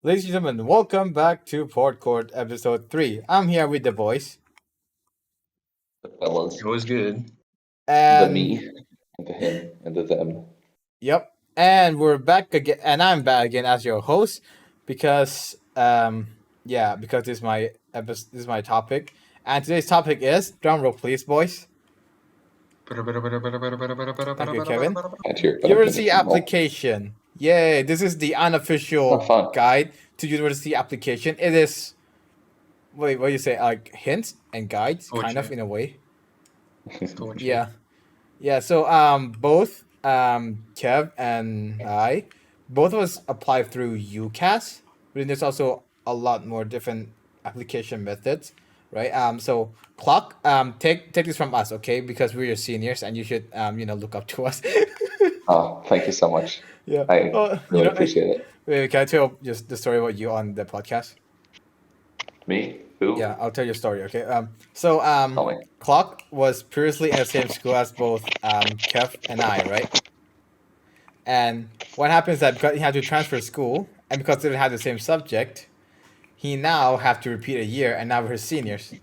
Ladies and gentlemen, welcome back to Podcord episode 3. I'm here with the boys. The fellas, It was good. the And me, and the him, and the them. yep. And we're back again, and I'm back again as your host because because this is my episode, this is my topic. And today's topic is drum roll please, boys. Thank you, Kevin. Can't hear it, but I'm University gonna drum roll. application. Yay, this is the Not unofficial fun. guide to university application. It is what do you say, like hints and guides, kind of Torture. in a way. Torture. Yeah. So both Kev and I, both of us apply through UCAS, but then there's also a lot more different application methods, right? So Clock, take this from us, okay? Because we're your seniors and you should look up to us. Oh, thank you so much. Yeah. I Oh, really appreciate it. Wait, can I tell just the story about you on the podcast? Me? Who? Yeah, I'll tell your story, okay? Tell me. Clock was previously in the same school as both Kev and I, right? And what happens is that because he had to transfer school, and because they didn't have the same subject, he now have to repeat a year, and now we're seniors,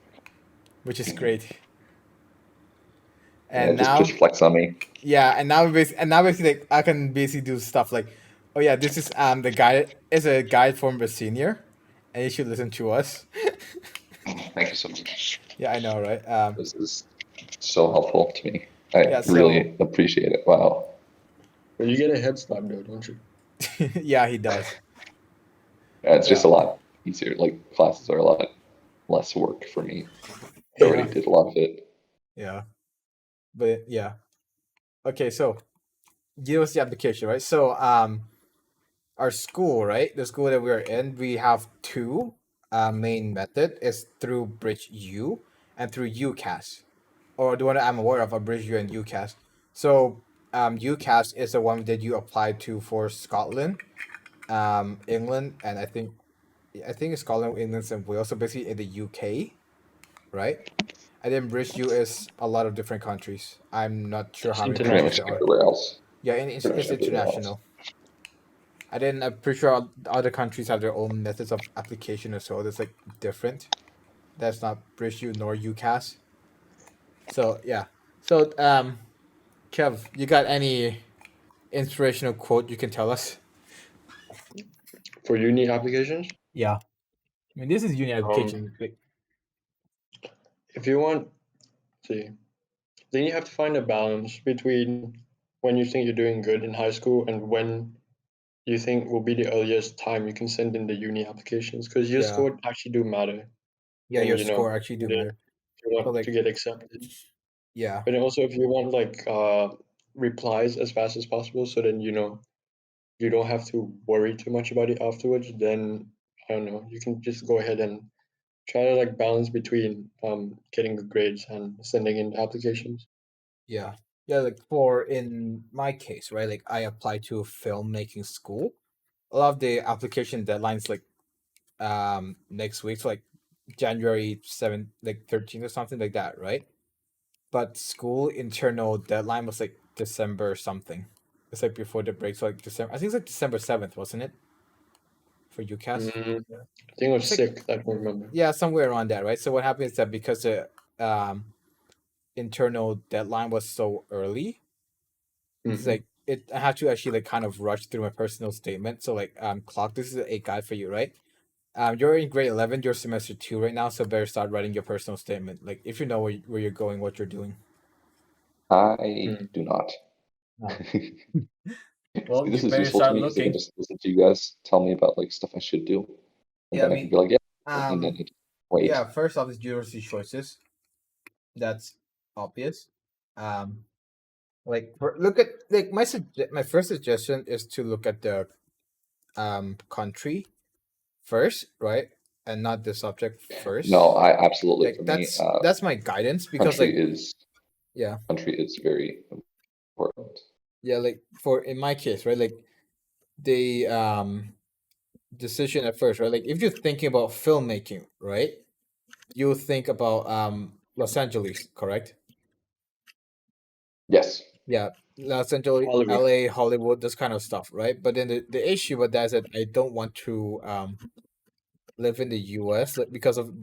which is great. And Yeah, now, just flex on me. yeah, and now basically, like, I can basically do stuff like, oh yeah, this is the guide is a guide from a senior, and you should listen to us. Thank you so much. Yeah, I know, right? This is so helpful to me. I Yeah, so- really appreciate it. Wow. But you get a head start though, don't you? Yeah, he does. Yeah, it's just Yeah. a lot easier. Like classes are a lot less work for me. I already Yeah. did a lot of it. Yeah. But yeah. Okay, so give us the application, right? So our school, right? The school that we're in, we have two main method is through Bridge U and through UCAS. Or the one that I'm aware of are Bridge U and UCAS. So UCAS is the one that you apply to for Scotland, England, and I think it's Scotland, England, and Wales. So basically in the UK, right? And then Bridge U is a lot of different countries. I'm not sure how many Pretty countries much there are. everywhere else. Yeah, and it's Pretty much everywhere else. international. And then I'm pretty sure other countries have their own methods of application as well. That's like different. That's not British U nor UCAS. So yeah. So Kev, you got any inspirational quote you can tell us? For uni applications, Yeah. I mean, this is uni application. if you want, see, then you have to find a balance between when you think you're doing good in high school and when you think will be the earliest time you can send in the uni applications, because your Yeah. score actually do matter. Yeah, And, your you know, score actually do yeah. matter. If you want But, like- to get accepted. Yeah. But then also if you want like replies as fast as possible, so then you don't have to worry too much about it afterwards, then I don't know, you can just go ahead and try to like balance between getting good grades and sending in applications. Yeah. Yeah, like for in my case, right? Like I applied to a filmmaking school. A lot of the application deadlines like next week, so like January 7th, like 13th or something like that, right? But school internal deadline was like December something. It's like before the break, so like December. I think it's like December 7th, wasn't it? For UCAS. I think it was It's like- 6th, I don't remember. Yeah, somewhere around that, right? So what happened is that because the internal deadline was so early, it's Mhm. like I have to actually like kind of rush through my personal statement. So like Clock, this is a guide for you, right? You're in grade 11, you're semester 2 right now, so better start writing your personal statement. Like if you know where you're going, what you're doing. I do not. No. See, Well, this you is better useful to start me because I can looking. just listen to you guys tell me about like stuff I should do, and Yeah, then I I can mean, be like, yeah, and then wait. yeah, first off is university choices. That's obvious. Like look at like my first suggestion is to look at the country first, right? And not the subject first. No, I absolutely Like for me, that's my guidance because country like is yeah. country is very important. Yeah, like for in my case, right? Like the decision at first, right? Like if you're thinking about filmmaking, right? You think about Los Angeles, correct? Yes. Yeah. Los Angeles, Hollywood. LA, Hollywood, this kind of stuff, right? But then the issue with that is that I don't want to live in the US because of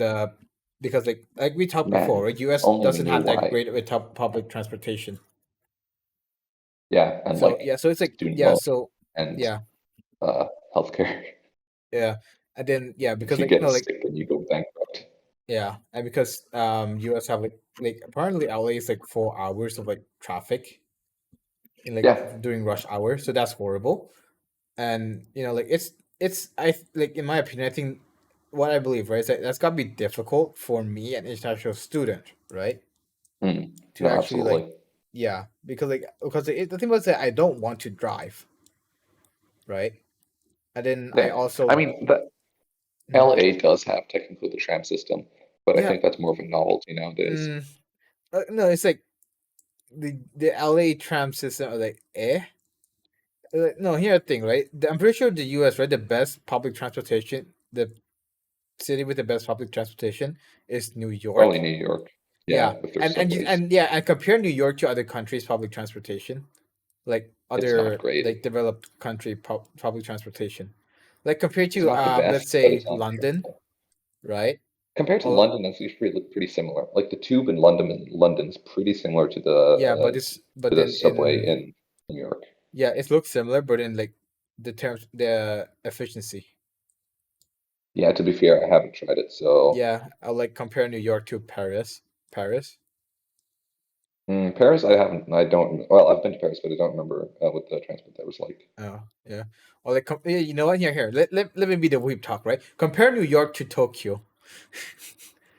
because like we talked before, Man, right? US only we doesn't knew have that why. great with public transportation. Yeah, and So like yeah, so it's like student yeah, loan so and yeah, healthcare. yeah, and then yeah, If because you like get no, like sick and you go bankrupt. yeah, and because US have like apparently LA is like 4 hours of like traffic in like Yeah. during rush hour, so that's horrible. And like it's like in my opinion, I think what I believe, right, is that that's gotta be difficult for me, an international student, right, to No, actually like absolutely. yeah, because the thing was that I don't want to drive, right, and then I Yeah. also I mean, the mm, LA does have technically the tram system, but I yeah, think that's more of a novelty nowadays. mm, no, it's like the LA tram system are like no, here's the thing, right? I'm pretty sure the US, right, the best public transportation, the city with the best public transportation is New Probably York. New York. Yeah, Yeah, with their and subways. yeah, and compare New York to other countries' public transportation, like It's not other great. like developed country public transportation, like compared It's to not the let's best, but say it's not London, terrible. right? Compared to Oh London, that's usually pretty similar. Like the tube in London's pretty similar yeah, but to the then subway in in New York. yeah, it looks similar, but in like the efficiency. Yeah, to be fair, I haven't tried it, so Yeah, I'll like compare New York to Paris. Paris. Paris, I haven't. I don't. Well, I've been to Paris, but I don't remember what the transport there was like. Oh yeah. Or like yeah, you know what? Here. Let me be the weep talk, right? Compare New York to Tokyo.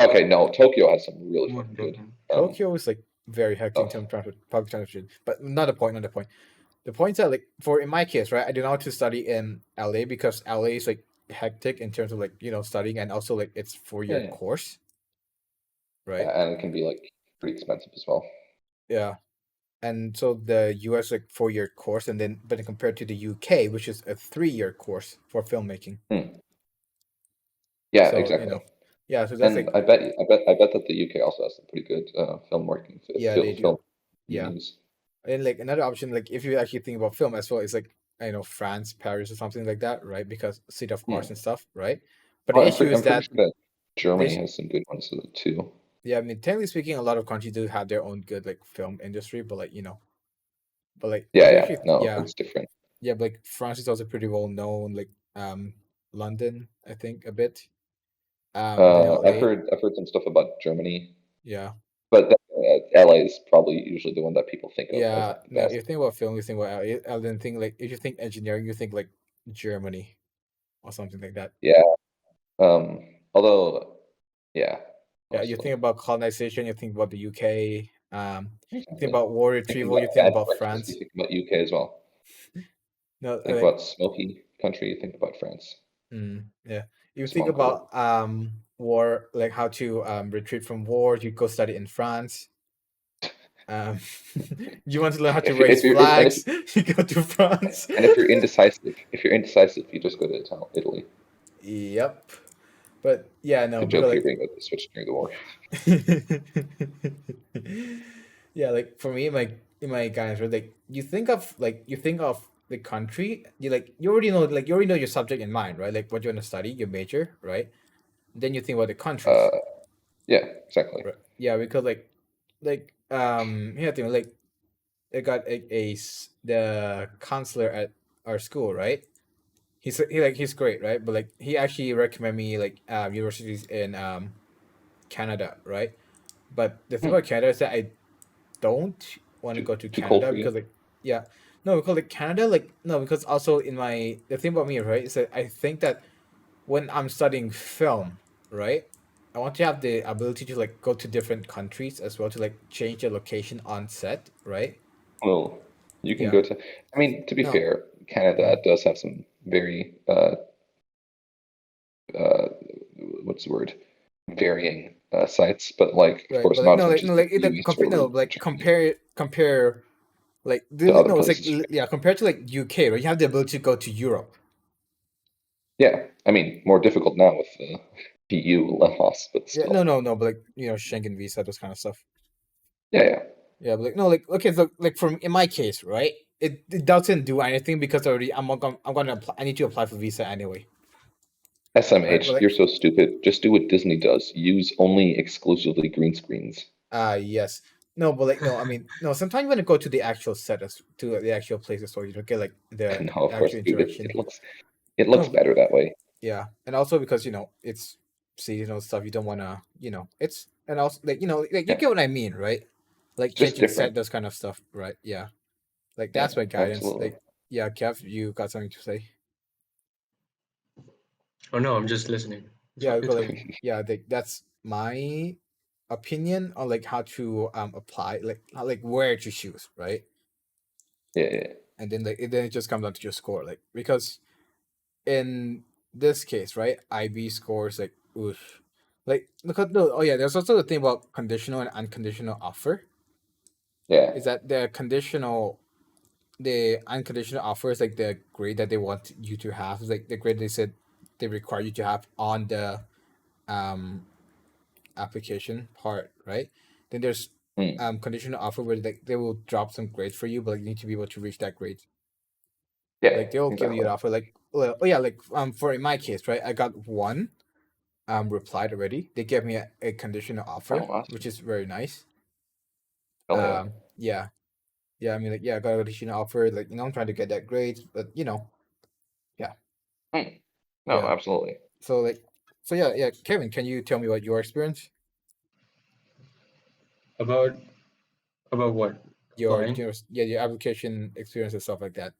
Okay, no, Tokyo has some really Oh, fucking good damn. Tokyo is like very hectic in stuff. terms of public transportation. But not the point, not the point. The point is that like for in my case, right, I do not want to study in LA because LA is like hectic in terms of like, studying, and also like it's 4 year Yeah, course, right? yeah, and it can be like pretty expensive as well. Yeah. And so the US like 4 year course, and then but compared to the UK, which is a 3 year course for filmmaking. Hmm. Yeah, So, exactly. yeah, so that's And like I bet that the UK also has some pretty good film working yeah, they do. film Yeah. news. And like another option, like if you actually think about film as well, is like France, Paris, or something like that, right? Because seat of Hmm. arts and stuff, right? But the Well, issue is I'm pretty that sure that Germany this, has some good ones too. yeah, I mean, technically speaking, a lot of countries do have their own good like film industry, but like but like if Yeah, you yeah, actually, no, yeah, it's different. yeah, but like France is also pretty well known, like London, I think a bit, and then LA, I've heard some stuff about Germany, yeah, but LA is probably usually the one that people think of as yeah. like the No, best. you think about film, you think about LA, and then think like if you think engineering, you think like Germany or something like that. Yeah. Although, yeah, Yeah, you mostly. think about colonization, you think about the UK. You think Exactly. about war Thinking retrieval, about you think bad about breakfast, you France. think about UK as well. No, Think like about smoky country, you think about France. yeah. You think Smoke cover. about war, like how to retreat from war. You go study in France. Um, you want to learn how to raise flags. You go to France. If you're indecisive, you just go to Italy. Yep. But yeah, no, The because joke here like being that they switched during the war. yeah, like for me, in my guys, right? Like you think of the country, you already know your subject in mind, right? Like what you want to study, your major, right? Then you think about the countries, Uh, yeah, exactly. right? Yeah, because here thing like I got the counselor at our school, right? He's great, right? But like he actually recommend me like universities in Canada, right? But the thing Hmm. about Canada is that I don't want to go to Too cold Canada for you? because like yeah, no, because like Canada, like no, because also in my the thing about me, right, is that I think that when I'm studying film, right, I want to have the ability to like go to different countries as well to like change the location on set, right? Well, you can Yeah. go to. I mean, to be No. fair, Canada Mm. does have some very uh, what's the word? Varying sites, but like, of Right, course, but like not no, as like much as no, like like the US or like Germany compare like to other no, it's like places. yeah, compared to like UK, right? You have the ability to go to Europe. Yeah, I mean, more difficult now with the EU loss, but Yeah, still. no, but like Schengen visa, those kind of stuff. Yeah, yeah. Yeah, but like no, like okay, so like from in my case, right? It doesn't do anything because I'm gonna apply. I need to apply for visa anyway, right? But SMH, like you're so stupid. Just do what Disney does. Use only exclusively green screens. yes, no, but like no, I mean no. Sometimes when I go to the actual settings, to the actual places, so you don't get like the No, of course, actual dude. interaction. It No, looks better that way. yeah, and also because it's seasonal stuff. You don't wanna it's and also like like you Yeah, get what I mean, right? Like it's just changing different. set those kind of stuff, right? Yeah, like Yeah, that's my guidance. absolutely. Like yeah, Kev, you got something to say? Oh no, I'm just listening. Yeah, but It's like fine. yeah, that's my opinion on like how to apply like where to choose, right? Yeah. And then then it just comes down to your score, like because in this case, right, IB scores like oof. Like look at the oh yeah, there's also the thing about conditional and unconditional offer. Yeah. Is that the unconditional offer is like the grade that they want you to have. It's like the grade they said they require you to have on the um application part, right? Then there's Mm. conditional offer where they will drop some grades for you, but you need to be able to reach that grade. Yeah, Like they'll give you an exactly. offer like well, oh yeah, like for in my case, right? I got one replied already. They gave me a conditional Oh, offer, which awesome. is very nice. Hell yeah. Yeah. Yeah, I mean like yeah, I got a conditional offer, like I'm trying to get that grade, but yeah. Mm. No, Yeah. absolutely. So like yeah, Kevin, can you tell me about your experience? About what? Your Applying? your application experience and stuff like that.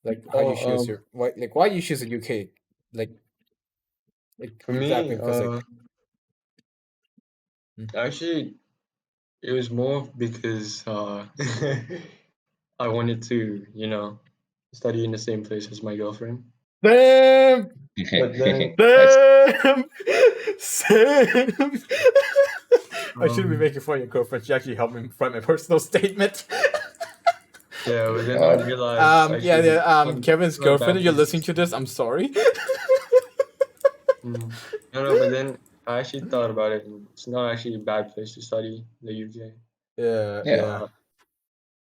Like how you Oh, choose your why you choose the UK? Like for exactly me, because like mm. actually, it was more because I wanted to, study in the same place as my girlfriend. Damn, But then, Nice. damn, Sam. I shouldn't be um, making fun of your girlfriend. She actually helped me write my personal statement. yeah, but then I realized Yeah, actually Kevin's it's not a girlfriend. bad You're place to listening to this. study. I'm sorry. No, no, but then I actually thought about it, and it's not actually a bad place to study in the UK. Yeah, Yeah. yeah, Uh,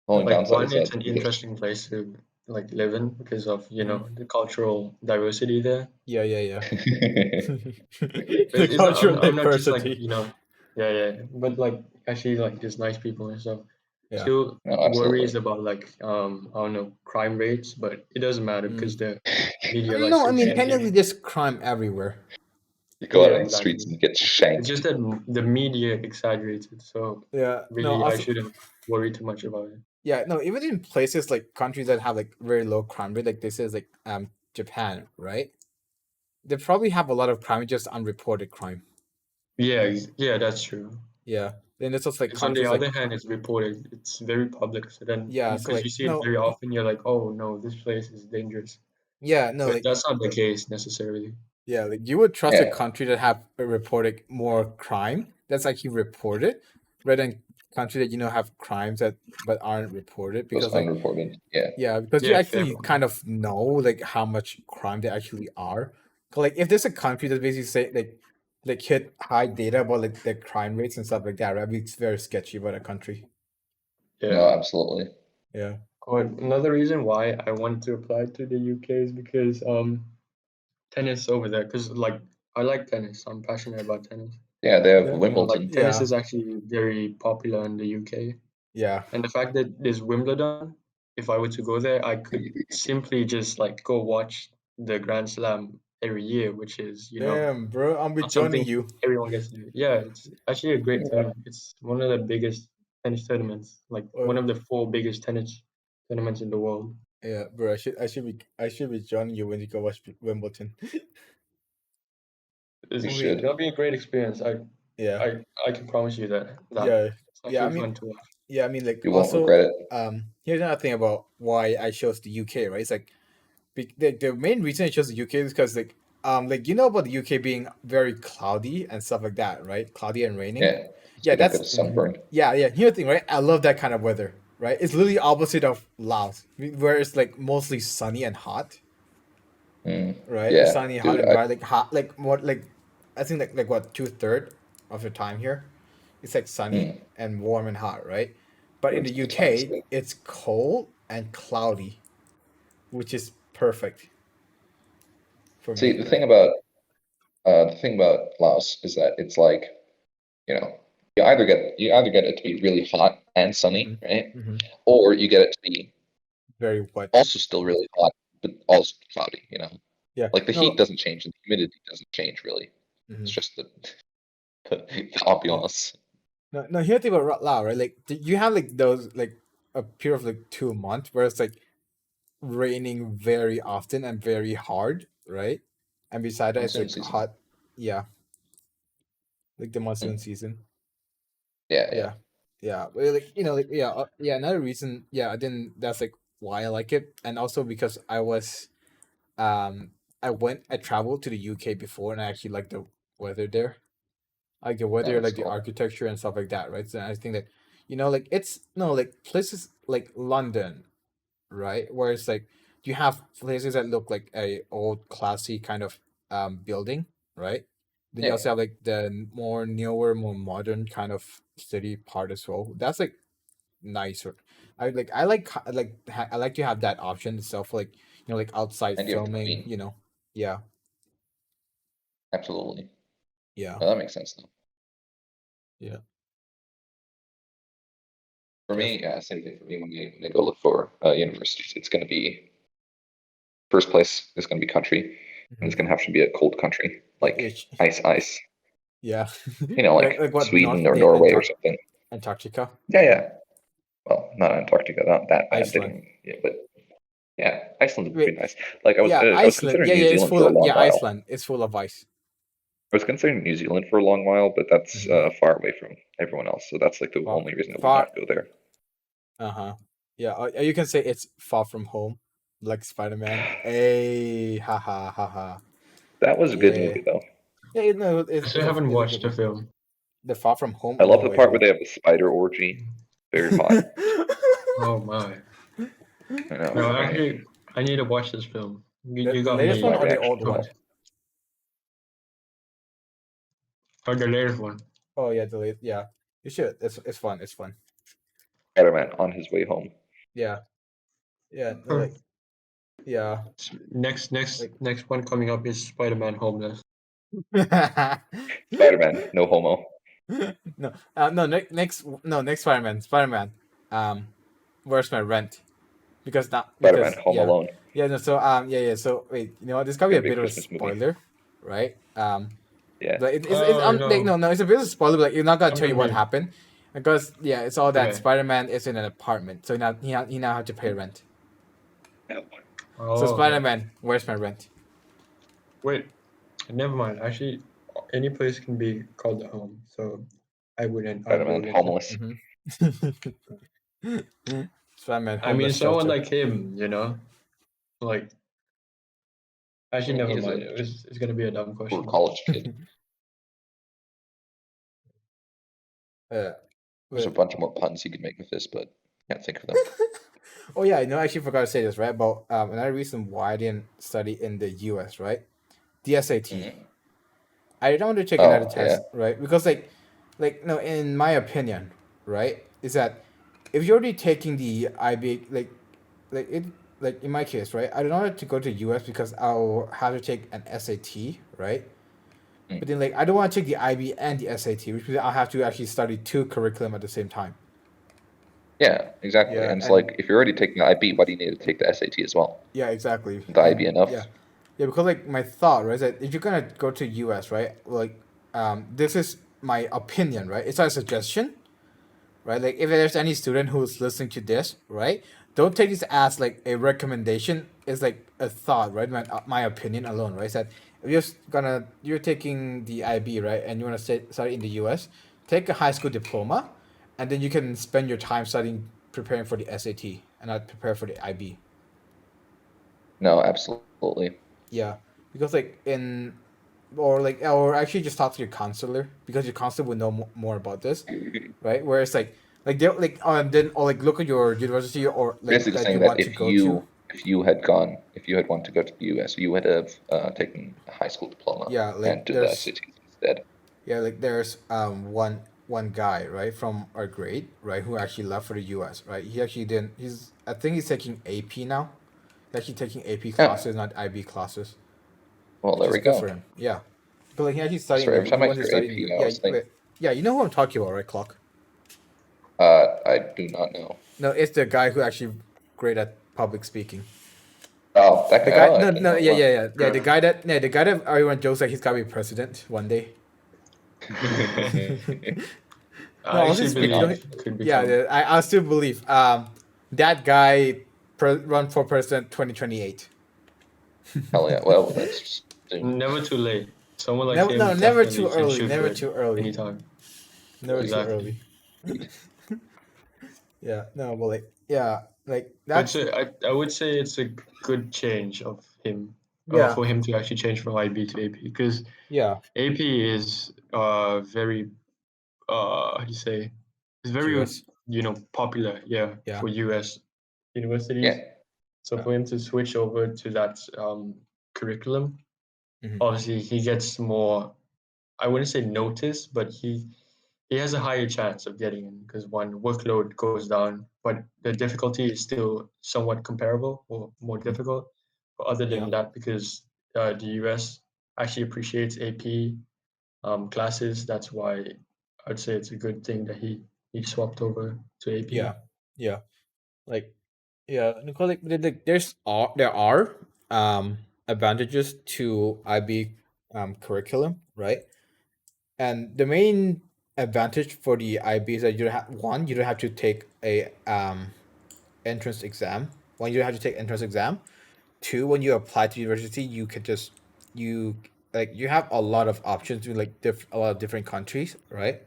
Only like downside one, is it's that an you get interesting place to like live in because of mm, the cultural diversity there. yeah, yeah, yeah. But The it's not. cultural I'm not just like diversity. yeah, yeah. But like actually, like there's nice people and stuff. Yeah. Still No, worries absolutely. about like I don't know, crime rates, but it doesn't matter because Mm. the media likes No, I to mean Yeah. exaggerate. technically there's crime everywhere. You go out Yeah, on the streets exactly. and get It's just shanked. that the media exaggerates it, so Yeah. No. really I Also, shouldn't worry too much about it. yeah. No. Even in places like countries that have like very low crime rate, like this is like Japan, right? They probably have a lot of crime, just unreported crime. Yeah, yeah, that's true. Yeah. Then there's also like Because on the countries like other hand, it's reported. It's very public. So then, yeah. So because you like see it no. very often, you're like, oh no, this place is dangerous. Yeah. No. But Like that's not the case necessarily. yeah. Like you would trust a Yeah, country that have reported more crime that's actually reported, rather than country that have crimes that but aren't reported those because like unreported. Yeah, yeah, because you Yeah, fair actually point. kind of know like how much crime there actually are. 'Cause, like if there's a country that basically say like hit high data about like the crime rates and stuff like that, right? It's very sketchy about a country. no, Yeah. absolutely. Yeah. But another reason why I wanted to apply to the UK is because tennis over there. Because like I like tennis. I'm passionate about tennis. Yeah, they have Yeah. And like Wimbledon. tennis Yeah. is actually very popular in the UK. Yeah. And the fact that there's Wimbledon, if I were to go there, I could simply just like go watch the Grand Slam every year, which is, Damn, bro, I'm with not joining something you. everyone gets to do. Yeah, it's actually a great tournament. It's one of the biggest tennis tournaments, like Uh, one of the four biggest tennis tournaments in the world. yeah, bro, I should be joining you when you go watch Wimbledon. It's You gonna be, should. gonna be a great experience. Yeah. I can promise you that Yeah. it's Yeah. I actually mean, fun to watch. yeah. I mean, like You won't also, regret it. here's another thing about why I chose the UK. Right? It's like the main reason I chose the UK is because like about the UK being very cloudy and stuff like that, right? Cloudy and raining. Yeah, so Yeah, you don't that's get a Hmm. sunburn. yeah. Here's the thing, right? I love that kind of weather, right? It's literally opposite of Laos, where it's like mostly sunny and hot, Mm. right? It's Yeah, sunny, hot, dude. and dry. Like hot, like more like I think like what 2/3 of the time here, it's like sunny Mm. and warm and hot, right? But in It's the the times, UK, it's cold and cloudy, which is perfect for See, me, the right? thing about Laos is that it's like, you know, you either get it to be really hot and sunny, right? Mm-hmm. Or you get it to be Very wet. also still really hot, but also cloudy, you know? Yeah. Like the heat No. doesn't change and the humidity doesn't change really. Mm-hmm. It's just the Yeah. ambiance. No. No. Here's the thing about Lao, right? Like, you have like those like a period of like 2 months where it's like raining very often and very hard, right? And beside that, it's Monsoon like season. hot. Yeah, like the monsoon Mm. season. Yeah, yeah. Yeah, yeah. Well, like like yeah. Another reason, yeah, I didn't. That's like why I like it, and also because um, I traveled to the UK before, and I actually like the weather there. I like the No, weather, that's like the cool. architecture and stuff like that, right? So I think that like it's no like places like London, right? Where it's like you have places that look like a old classy kind of building, right? Then you Yeah. also have like the more newer, more modern kind of city part as well. That's like nicer. I like to have that option itself, like like outside And you have filming, between. Yeah, Absolutely. yeah, No, that makes sense though. yeah, For me, definitely. yeah, same thing for me when I go look for universities. It's gonna be first place is gonna be country. And it's Hmm. gonna have to be a cold country. Yeah, Like ice. yeah. Like Like what Sweden North or the Norway or something. Antarctica, Yeah, yeah. Well, not Antarctica, not that bad. They Iceland. don't, yeah, but yeah, Iceland would be Wait, nice. Like yeah, I was Iceland. considering Yeah, New yeah, it's Zealand full for a of long yeah, while. Iceland. It's full of ice. I was considering New Zealand for a long while, but that's Hmm. far away from everyone else. So that's like the Far, only reason I would far. not go there. Uh-huh. Yeah, you can say it's far from home, like Spider-Man. Hey, haha, haha. That was a good Yeah. movie though. Yeah, no, I still haven't it's a good watched the one. film. The Far From Home I or love No the Way part where Home. they have the spider orgy. Very hot. Oh my. I know, No, right? actually, I need to watch this film. You The got latest It's one me live or the action old as one? well. hooked. Or the latest one. Oh yeah, the latest. Yeah, you should. It's fun. It's fun. Spider-Man on his way home. Yeah, yeah. No, Huh. like yeah, like Next one coming up is Spider-Man Homeless. Spider-Man, no homo. no, no. Next Spider-Man. Spider-Man. Um, where's my rent? Because not Spider-Man, because Home Alone. yeah. No, so yeah. So wait, this It's gotta be gonna a be a bit of a Christmas movie. spoiler, right? Yeah. But it's Oh like no. no, it's a bit of a spoiler. But like, you're not gonna I'm tell the you what meme. happened, because yeah, it's all that Okay. Spider-Man is in an apartment, so he now have to pay rent. So Oh, okay. Spider-Man, where's my rent? Wait, never mind. Actually, any place can be called a home, so I wouldn't argue Spider-Man, against it. homeless. Spider-Man I mean, homeless someone shelter. like him, like actually, never He's a mind. It's gonna be a dumb poor question. college kid. uh, There's a but, bunch of more puns you could make with this, but can't think of them. oh yeah, I actually forgot to say this, right? About another reason why I didn't study in the US, right? The SAT. Mhm. I didn't want to take another Oh, yeah. test, right? Because like no, in my opinion, right, is that if you're already taking the IB, like it, like in my case, right, I don't want to go to US because I'll have to take an SAT, right? Mm. But then like I don't want to take the IB and the SAT, which means I'll have to actually study two curriculum at the same time. Yeah, exactly. Yeah, And it's and like, if you're already taking the IB, why do you need to take the SAT as well? yeah, exactly, Isn't the IB and enough? yeah, yeah, because like my thought, right, is that if you're gonna go to US, right, like this is my opinion, right? It's not a suggestion, right? Like if there's any student who's listening to this, right, don't take this as like a recommendation. It's like a thought, right? My opinion alone, right? Is that if you're taking the IB, right, and you want to study in the US, take a high school diploma, and then you can spend your time studying, preparing for the SAT, and not prepare for the IB. No, absolutely. Yeah, because like or actually just talk to your counselor, because your counselor would know more about this, right? Where it's like they like then or like look at your university or like Basically that you saying that want to go to. if you had wanted to go to the US, you would have taken a high school diploma Yeah, like and did the SATs instead. there's one one guy, right, from our grade, right, who actually left for the U.S., right? He actually didn't. I think he's taking AP now. He's actually taking AP Yeah. classes, not IB classes, Well, which there is we good go. for him. Yeah, but like he actually studying. Sorry, every He time I wants to hear study. AP, I Yeah, always think, yeah. You know who I'm talking about, right, Clock? I do not know. No, it's the guy who actually great at public speaking. Oh, that The guy. guy, Oh, I no, didn't no, know. yeah, Wow. yeah, yeah, yeah. The guy that everyone jokes that he's gotta be president one day. No, I honestly actually speaking, enough. believe could yeah, become. I still believe that guy run for president 2028. Hell yeah. Well, that's soon. Never too late. Someone like Never, no, him never too definitely can early. shoot Never good too early. anytime. Never too Exactly. early. Yeah, no, but like, yeah, like But that's I would say it's a good change of him, yeah, for him to actually change from IB to AP, because yeah, AP is very how do you say, it's very US, popular, yeah, yeah, for US universities. Yeah. So for him to switch over to that curriculum, hmm obviously he gets more, I wouldn't say notice, but he has a higher chance of getting in because one, workload goes down, but the difficulty is still somewhat comparable or more difficult. But other yeah, than that, because the US actually appreciates AP classes, that's why I'd say it's a good thing that he swapped over to AP. yeah, yeah. Like, yeah, Nicole, like, there are advantages to IB curriculum, right? And the main advantage for the IB is that you don't have to take a entrance exam. One, you don't have to take entrance exam. Two, when you apply to university, you could just you you have a lot of options to like a lot of different countries, right?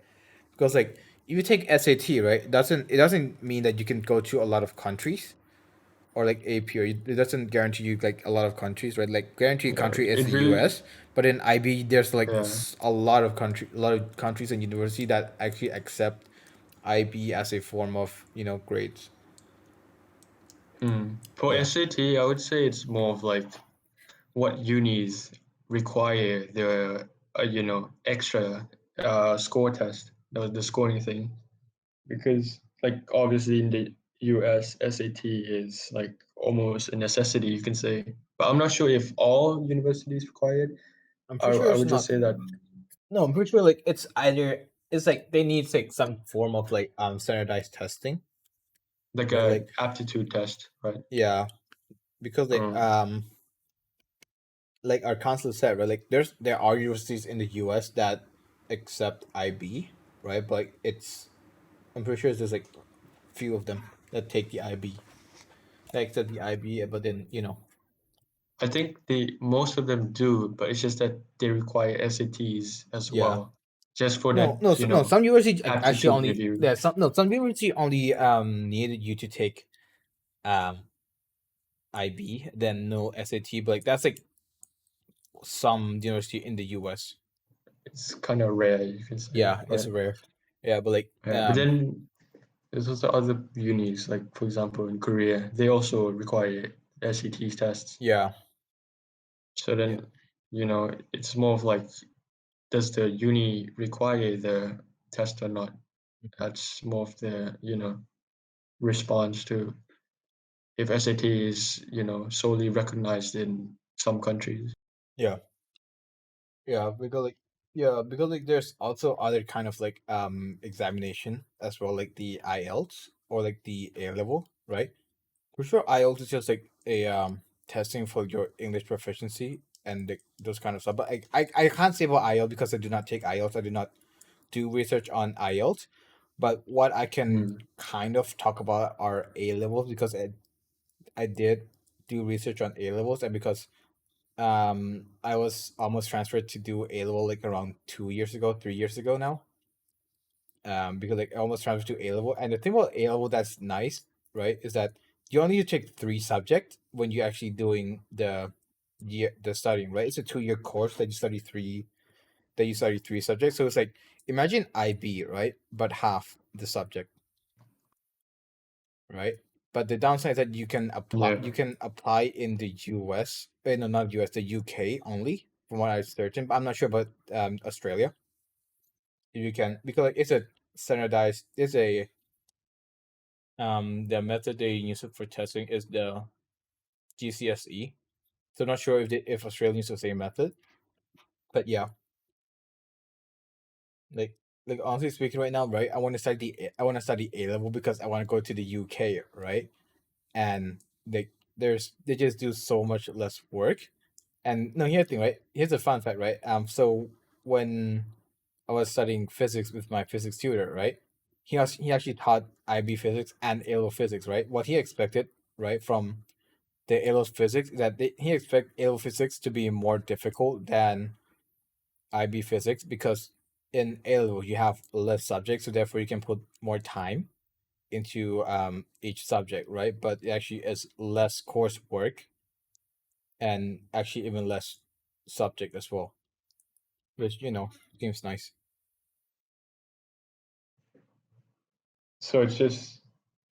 Because like if you take SAT, right, it doesn't mean that you can go to a lot of countries or like AP, or it doesn't guarantee you like a lot of countries, right? Like guaranteed Yeah, country is it the really, US, but in IB there's like yeah. a lot of countries and university that actually accept IB as a form of grades. For Yeah, SAT, I would say it's more of like what unis require the extra score test, the scoring thing, because like obviously in the US SAT is like almost a necessity, you can say, but I'm not sure if all universities require it. I'm I, pretty sure I it's would just not. say that No, I'm pretty sure like it's like they need like some form of like standardized testing, like right? a Like aptitude test, right? yeah, because Um, like our counselor said, right? Like there are universities in the US that accept IB, right? But like, I'm pretty sure there's like few of them that take the IB. They accept the IB, but then I think the most of them do, but it's just that they require SATs as yeah. well, just for No, that, no, no. Some universities actually aptitude only review. yeah. Some university only needed you to take um IB, then no SAT. But like that's like some university in the US. It's kind of rare, you can say, Yeah, it's right? rare. Yeah, but like But then there's also other unis, like for example in Korea, they also require SAT tests. yeah, So yeah, then, it's more of like, does the uni require the test or not? That's more of the, response to if SAT is, solely recognized in some countries. yeah, yeah. Because like there's also other kind of like examination as well, like the IELTS or like the A level, right? For sure, IELTS is just like a testing for your English proficiency and those kind of stuff. But I can't say about IELTS because I do not take IELTS. I do not do research on IELTS. But what I can Mm. kind of talk about are A levels because I did do research on A levels, and because I was almost transferred to do A level like around 2 years ago, 3 years ago now. Because like I almost transferred to A level, and the thing about A level that's nice, right, is that you only need to take 3 subjects when you're actually doing the studying, right? It's a 2 year course that you study 3 subjects. So it's like imagine IB, right, but half the subject, right? But the downside is that Yeah. you can apply in the US, no, not US, the UK only, from what I searched, but I'm not sure about Australia. if you can, because like it's a standardized. It's a the method they use for testing is the GCSE. So I'm not sure if Australia uses the same method, but yeah, like honestly speaking, right now, right, I want to study A level because I want to go to the UK, right, and they just do so much less work. And no, here's the thing, right? Here's a fun fact, right? So when I was studying physics with my physics tutor, right? He actually taught IB physics and A level physics, right? What he expected, right, from the A level physics is that he expect A level physics to be more difficult than IB physics because in A level you have less subjects, so therefore you can put more time into each subject, right? But it actually is less coursework and actually even less subject as well, which seems nice. So it's just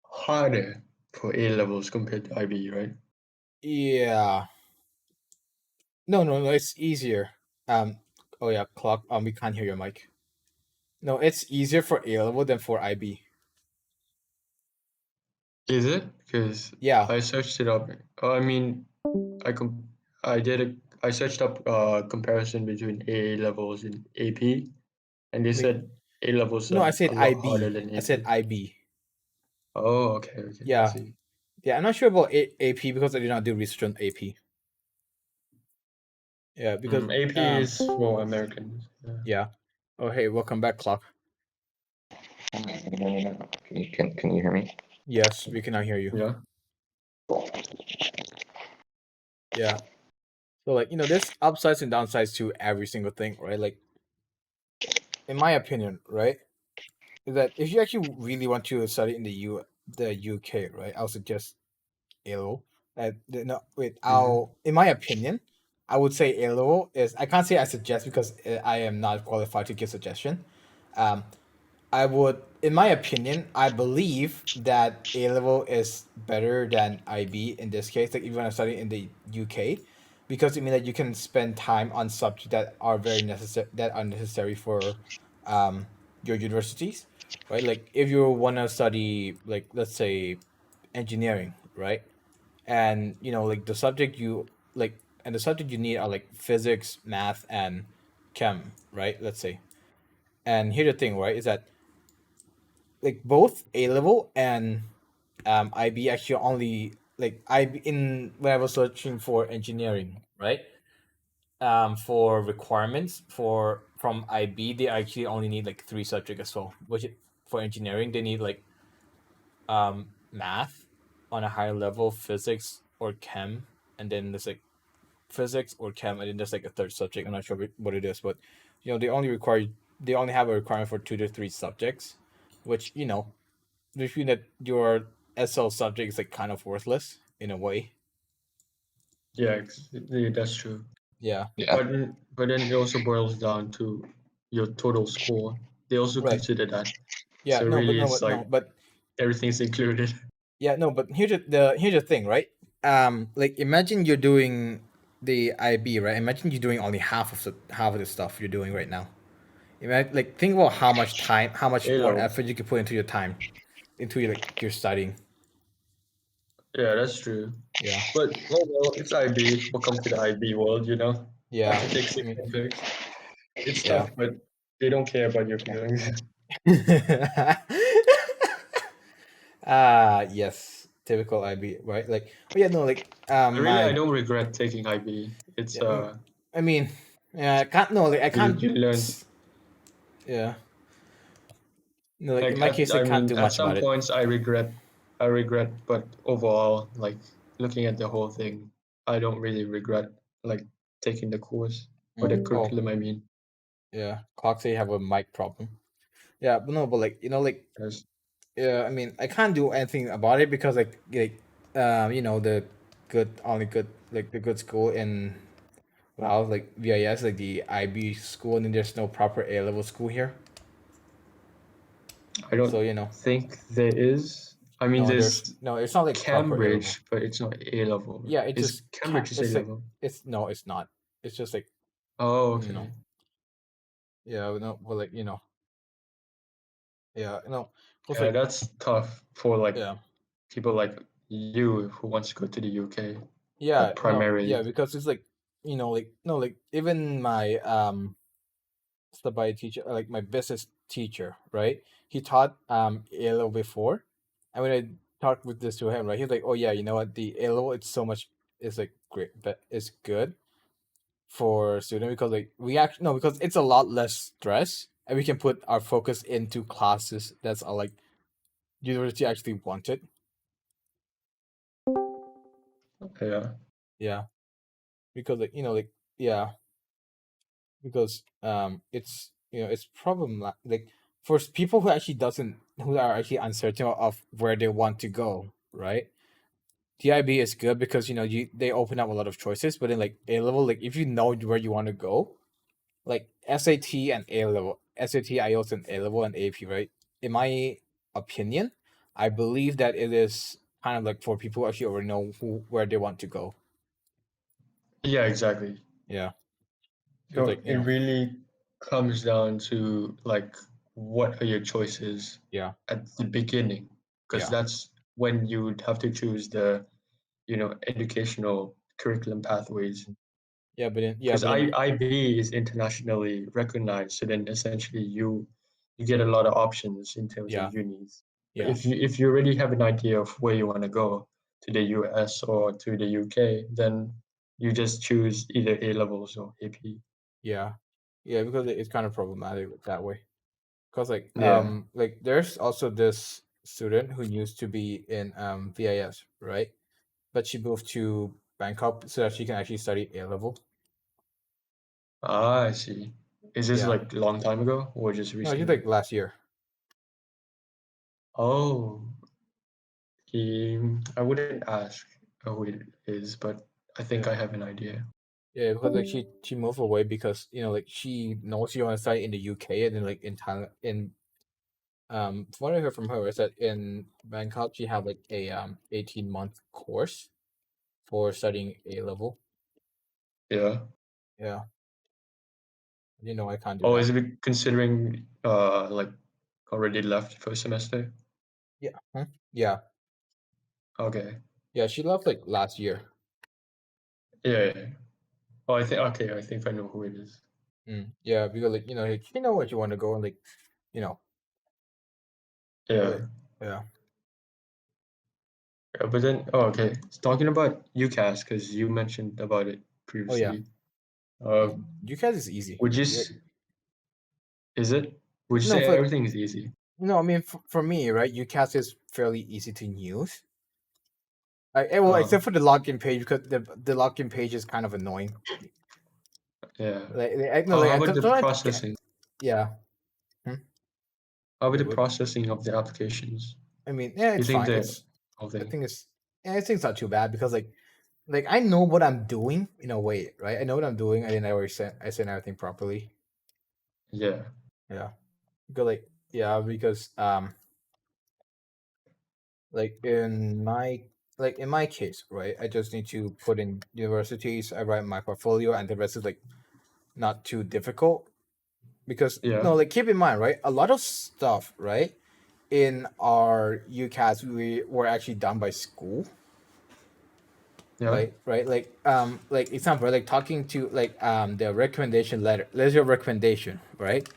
harder for A levels compared to IB, right? Yeah. No, it's easier. Oh yeah, clock. We can't hear your mic. No, it's easier for A level than for IB. Is it? Because Yeah. I searched it up. I mean, I searched up comparison between A levels and AP, and they Wait. said A levels No, I are said a lot harder IB. than I said AP. IB. Oh, okay, I Yeah. see. Yeah, I'm not sure about AP because I did not do research on AP. Yeah, because AP is for Americans. yeah. Oh hey, welcome back, clock. Can you hear me? Yes, we can now hear you. Yeah. Yeah. So like there's upsides and downsides to every single thing, right? Like in my opinion, right, is that if you actually really want to study in the UK, right, I'll suggest ALO. No, wait. In my opinion, I would say ALO is. I can't say I suggest because I am not qualified to give suggestion. Um, I would, in my opinion, I believe that A level is better than IB in this case. Like if you want to study in the UK, because it means that you can spend time on subjects that are necessary for your universities, right? Like if you want to study, like let's say, engineering, right? And like the subject you like, and the subject you need are like physics, math, and chem, right? Let's say. And here's the thing, right? Is that like both A level and IB actually only like IB in when I was searching for engineering, right? For requirements from IB, they actually only need like 3 subjects as well. Which for engineering they need like math on a higher level, physics or chem, and then there's like physics or chem, and then there's like a third subject. I'm not sure what it is, but they only have a requirement for 2 to 3 subjects, which which mean that your SL subject is like kind of worthless in a way. Yeah, that's true. Yeah. Yeah. But then it also boils down to your total score. They also Right. consider that. Yeah. So No, but really, no, it's but no, like but everything's included. yeah, no, but here's the thing, right? Like imagine you're doing the IB, right? Imagine you're doing only half of the stuff you're doing right now. Imagine, like think about how much time, how much A more levels. effort you could put into your time, into your studying. Yeah, that's true. Yeah. But well, it's IB. Welcome to the IB world, you know. Yeah. Have to take I 6 mean, subjects. It's yeah. tough, but they don't care about your feelings. Yes, typical IB, right? Like, oh yeah, no, like, I my, don't regret taking IB. It's yeah, I mean, yeah, I can't, no, like, I can't, you learn. yeah, no, like, in Like my case, I I can't mean, do at much some about it. points I regret, but overall, like looking at the whole thing, I don't really regret like taking the course or the Oh, curriculum. I mean, yeah, Clock say you have a mic problem. Yeah, but no, but like, like, yes, yeah, I mean, I can't do anything about it because, the the good school in, well, like, VIS, like, the IB school, and then there's no proper A level school here. I don't So, think there is. I mean, there's no, it's not like proper A level. Cambridge, but it's not A level. Yeah, it Is just can't. Cambridge is A It's like level? no, it's not. It's just like Oh, you know. okay. Yeah, no, but like Yeah, no, cause Yeah, like that's tough for like yeah, people like you who wants to go to the UK. yeah, no, Primarily. yeah, because it's like like no, like even my study teacher, like my business teacher, right? He taught A level before, and when I talked with this to him, right, he's like, oh yeah, you know what, the A level it's so much is like great, but it's good for student because like we actually no because it's a lot less stress and we can put our focus into classes that's like university actually wanted. Yeah. Yeah, because like like yeah, because it's it's problem like for people who actually doesn't who are actually uncertain of where they want to go, right? DIB is good because they open up a lot of choices, but then like A level, like if you know where you want to go, like SAT and A level, SAT, IELTS, and A level and AP, right? In my opinion, I believe that it is kind of like for people who actually already know where they want to go. Yeah, exactly. Yeah. So Like it really comes down to like what are your choices yeah, at the beginning, because yeah, that's when you would have to choose the educational curriculum pathways. yeah, Because but then IB is internationally recognized, so then essentially you get a lot of options in terms of yeah, unis. But yeah, if you already have an idea of where you want to go to the US or to the UK, then you just choose either A levels or AP. yeah, yeah, because it's kind of problematic that way. Because Yeah. like there's also this student who used to be in VIS, right? But she moved to Bangkok so that she can actually study A level. Ah, I see. Is this Yeah. like a long time ago or just No, just recently? like last year. Oh, I wouldn't ask who it is, but I think Yeah. I have an idea. Yeah, because like she moved away because like she knows she wants to study in the UK and then like in Thailand in from what I heard from her is that in Bangkok she had like a 18-month course for studying A level. Yeah. Yeah. I can't do Oh, is that. it considering like already left first semester? Yeah. Huh? Yeah. Okay. Yeah, she left like last year. Yeah. Oh, I think I know who it is. Yeah, because like like, you know what you want to go and like you know Yeah. like yeah. Yeah, but then okay. Talking about UCAS, because you mentioned about it Oh yeah. previously. Uh, UCAS is easy. would you Yeah. is it? Would you No, say for like everything is easy? no, I mean for me, right? UCAS is fairly easy to use. Well, Uh, except for the login page because the login page is kind of annoying. yeah. Like, no, like How I about the don't get. processing? Yeah. Hmm? How about Wait, the what? processing of the applications? I mean, yeah, You it's think fine. the whole I thing? think it's yeah, I think it's not too bad because like I know what I'm doing in a way, right? I know what I'm doing, and then I sent everything properly. Yeah. Yeah. Because because like in my case, right? I just need to put in universities, I write my portfolio, and the rest is like not too difficult. Because Yeah. no, like keep in mind, right? A lot of stuff, right, in our UCAS we were actually done by school. Yeah. Right, like example, like talking to like the recommendation letter. There's your recommendation, right?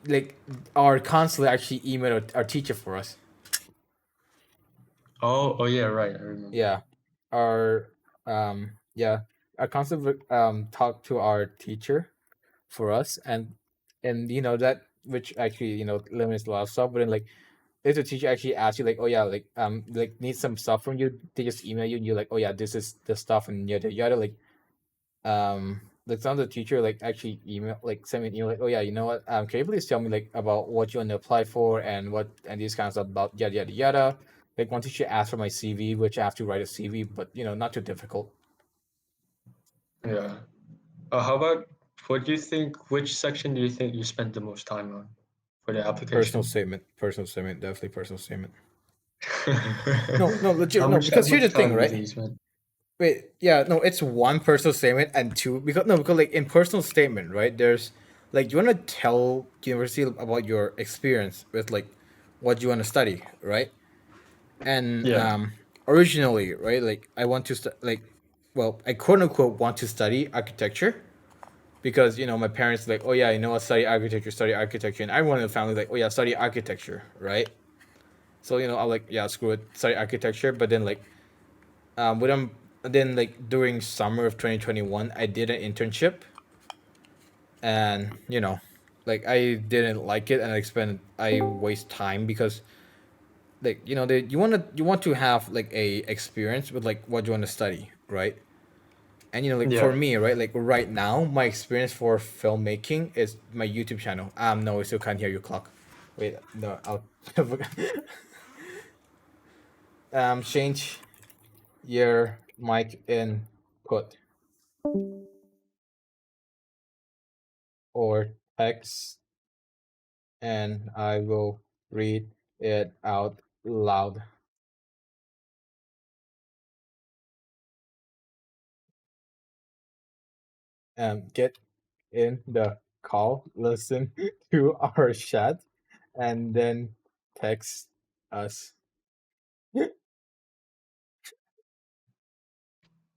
Like our counselor actually emailed our teacher for us. Oh, yeah, right. I remember. Yeah, our yeah, our counselor talked to our teacher for us, and that which actually limits a lot of stuff. But then like if the teacher actually asks you like, oh yeah, like need some stuff from you, they just email you and you're like, oh yeah, this is the stuff and yada yada. Like some of the teacher like actually email like send me an email like, oh yeah, you know what, can you please tell me like about what you want to apply for and what and these kinds of stuff about yada yada yada. Like one teacher asked for my CV, which I have to write a CV, but not too difficult. Yeah. How about what do you think? Which section do you think you spent the most time on for the application? Personal statement, definitely personal statement. No, legit, How no, much because here's the thing, time do you think right? you spent? Wait, yeah, no, it's one personal statement and two because like in personal statement, right? There's like you want to tell university about your experience with like what you want to study, right? And Yeah. originally, right, like I want to well, I quote unquote want to study architecture because my parents like, oh yeah, study architecture, and everyone in the family like, oh yeah, study architecture, right? So I'm like, yeah, screw it, study architecture. But then like when I'm then like during summer of 2021, I did an internship, and like I didn't like it, and I waste time because like you want to have like a experience with like what you want to study, right? And like for Yeah. me, right, like right now my experience for filmmaking is my YouTube channel. No, I still can't hear your clock. Wait, no, I'll change your mic input or text, and I will read it out loud. Get in the call, listen to our chat, and then text us.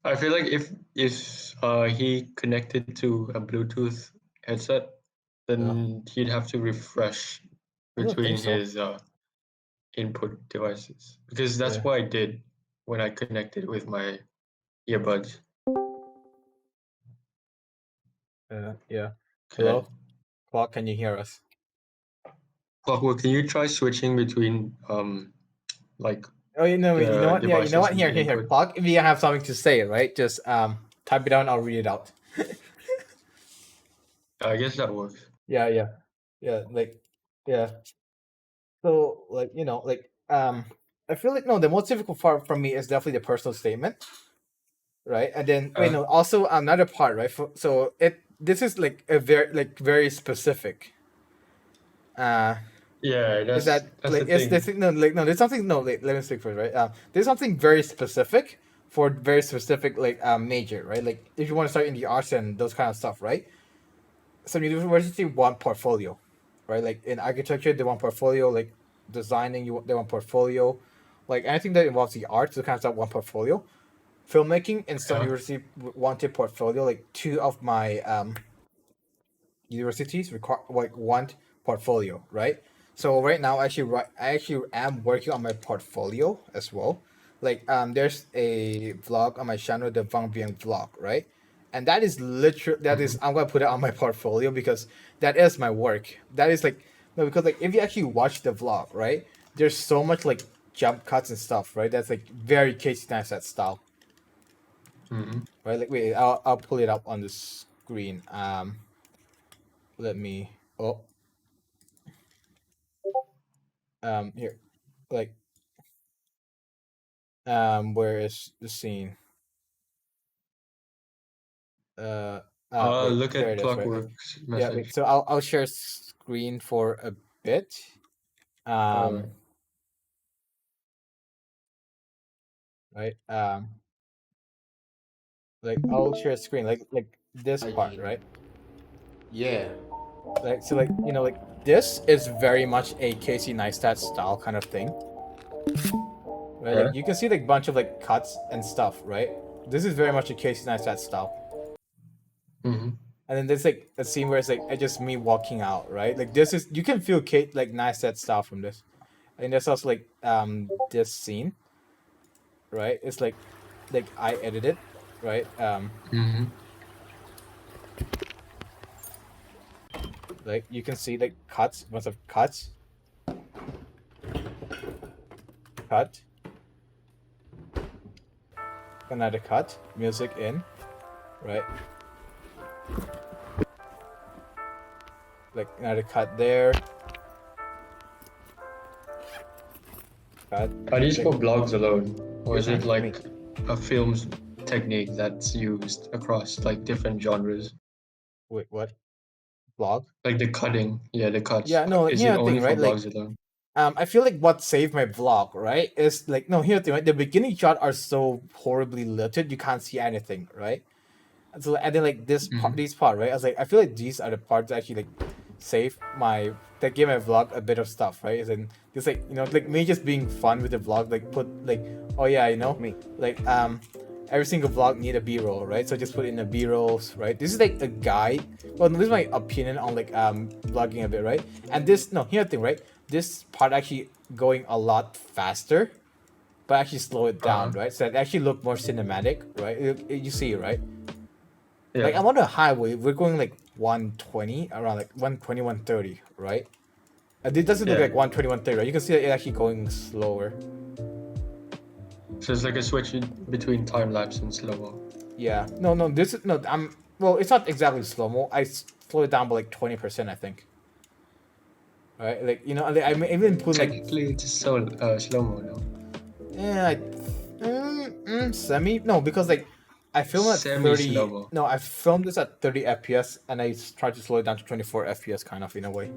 I feel like if he connected to a Bluetooth headset, then he'd have to refresh I don't think between so. his input devices, because that's Yeah. what I did when I connected with my earbuds. Yeah. Okay. Hello, clock. Can you hear us? Clockwork, can you try switching between like Oh, you know the what? Yeah, you know devices what? and Here, the here, here. input? Clock. If you have something to say, right? Just type it down. I'll read it out. I guess that works. Yeah, yeah, yeah. Like, yeah. So, like, I feel like no. The most difficult part for me is definitely the personal statement, right? And then wait, no. Also, another part, right? So this is like a very specific. Yeah, Is that's that that's like the is thing. this no like no? There's something no. Like, let me speak first, right? There's something very specific for very specific like major, right? Like if you want to start in the arts and those kind of stuff, right? Some university want portfolio, right? Like in architecture, they want portfolio. Like designing, they want portfolio. Like anything that involves the arts, the kind of stuff want portfolio. Filmmaking in some Yeah. university wanted portfolio. Like two of my universities require like want portfolio, right? So right now, I actually am working on my portfolio as well. Like there's a vlog on my channel, the Vang Bian vlog, right? And that is literally I'm gonna put it on my portfolio because that is my work. That is like no, because like if you actually watch the vlog, right? There's so much like jump cuts and stuff, right? That's like very Casey Neistat style, Mm-hmm. right? Like wait, I'll pull it up on the screen. Let me. Oh, here, like where is the scene? uh Wait, Look there at it is, right? Clockwork's Yeah, message. wait, so I'll share screen for a bit. Alright. Right, like I'll share screen like this part, right? Yeah. Like so like like this is very much a Casey Neistat style kind of thing, right? Like Alright. you can see like bunch of like cuts and stuff, right? This is very much a Casey Neistat style. Mm-hmm. And then there's like a scene where it's like just me walking out, right? Like this is you can feel Kate like Neistat style from this. And there's also like this scene, right? It's like I edited, right? Mm-hmm. Like you can see like cuts, bunch of cuts, cut, another cut, music in, right? Like another cut there, cut. Are these Like, for blogs alone, or is it I mean, like a film's technique that's used across like different genres? wait, what? Blog? Like the cutting, yeah, the cuts. Yeah, no. Like, Is it here's the only thing, for right? Like, blogs alone? I feel like what saved my vlog, right, is like no. Here's the thing, right? The beginning shot are so horribly littered, you can't see anything, right? So and then like this part, these part, right? I was like, I feel like these are the parts that actually like save my that give my vlog a bit of stuff, right? And then just like like me just being fun with the vlog, like put like oh yeah, like every single vlog need a B-roll, right? So just put in the B-rolls, right? This is like a guide. Well, this is my opinion on like vlogging a bit, right? And this here's the thing, right? This part actually going a lot faster, but actually slow it down, right? So it actually look more cinematic, right? You see, right? Yeah. Like I'm on a highway, we're going like 120 around like 120, 130, right? And it doesn't look Yeah. like 120, 130, right? You can see it actually going slower. So it's like a switch between time lapse and slow mo. Yeah. No, this is no. Well, it's not exactly slow mo. I slowed it down by like 20%, I think. Right? Like like, I even put like Technically, it's slow mo now. yeah, semi no because like I filmed at 30. Semi-slow-mo. No, I filmed this at 30 FPS and I tried to slow it down to 24 FPS, kind of in a way.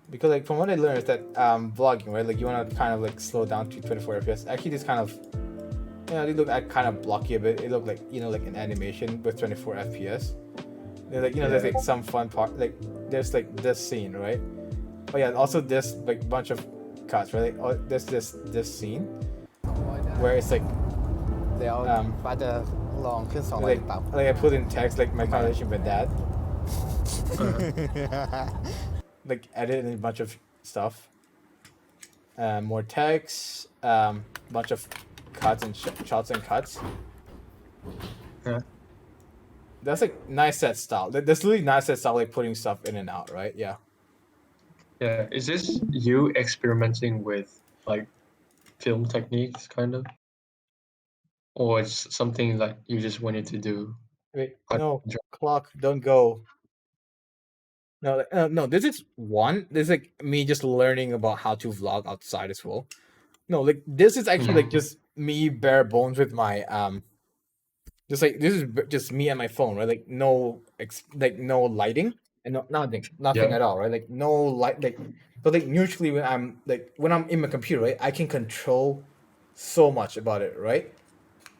Because like from what I learned is that vlogging, right? Like you want to kind of like slow down to 24 FPS. Actually, this kind of they look at kind of blocky a bit. It looked like like an animation with 24 FPS. There's like there's like some fun part. Like there's like this scene, right? Oh yeah, also this like bunch of cuts, right? Like, oh, there's this scene where it's like เดี๋ยวป้าจะลองขึ้น200 like ปรับ I put in text like my conversation with dad. Like edit and a bunch of stuff. More text. Bunch of cuts and shots and cuts. Yeah. That's like nice set style. That's really nice set style, like putting stuff in and out, right? Yeah. Yeah. Is this you experimenting with like film techniques, kind of? Or it's something that you just wanted to do? Wait, no, clock, don't go. No, no, this is one. This is like me just learning about how to vlog outside as well. No, like this is actually like just me bare bones with my just like this is just me and my phone, right? Like no no lighting and nothing at all, right? Like no light, like but like usually when I'm in my computer, right, I can control so much about it, right?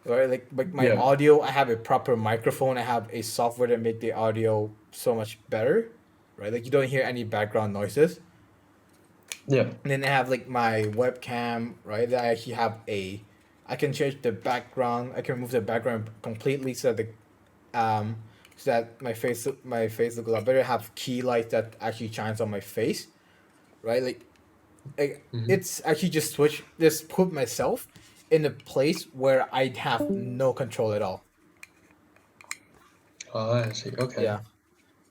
Right, like my audio, I have a proper microphone, I have a software that make the audio so much better, right? Like you don't hear any background noises. Yeah. And then I have like my webcam, right? That I actually have I can change the background. I can remove the background completely so that so that my face looks a lot better. I have key light that actually shines on my face, right? Like it's actually just put myself in a place where I have no control at all. Oh, I see. Okay. Yeah,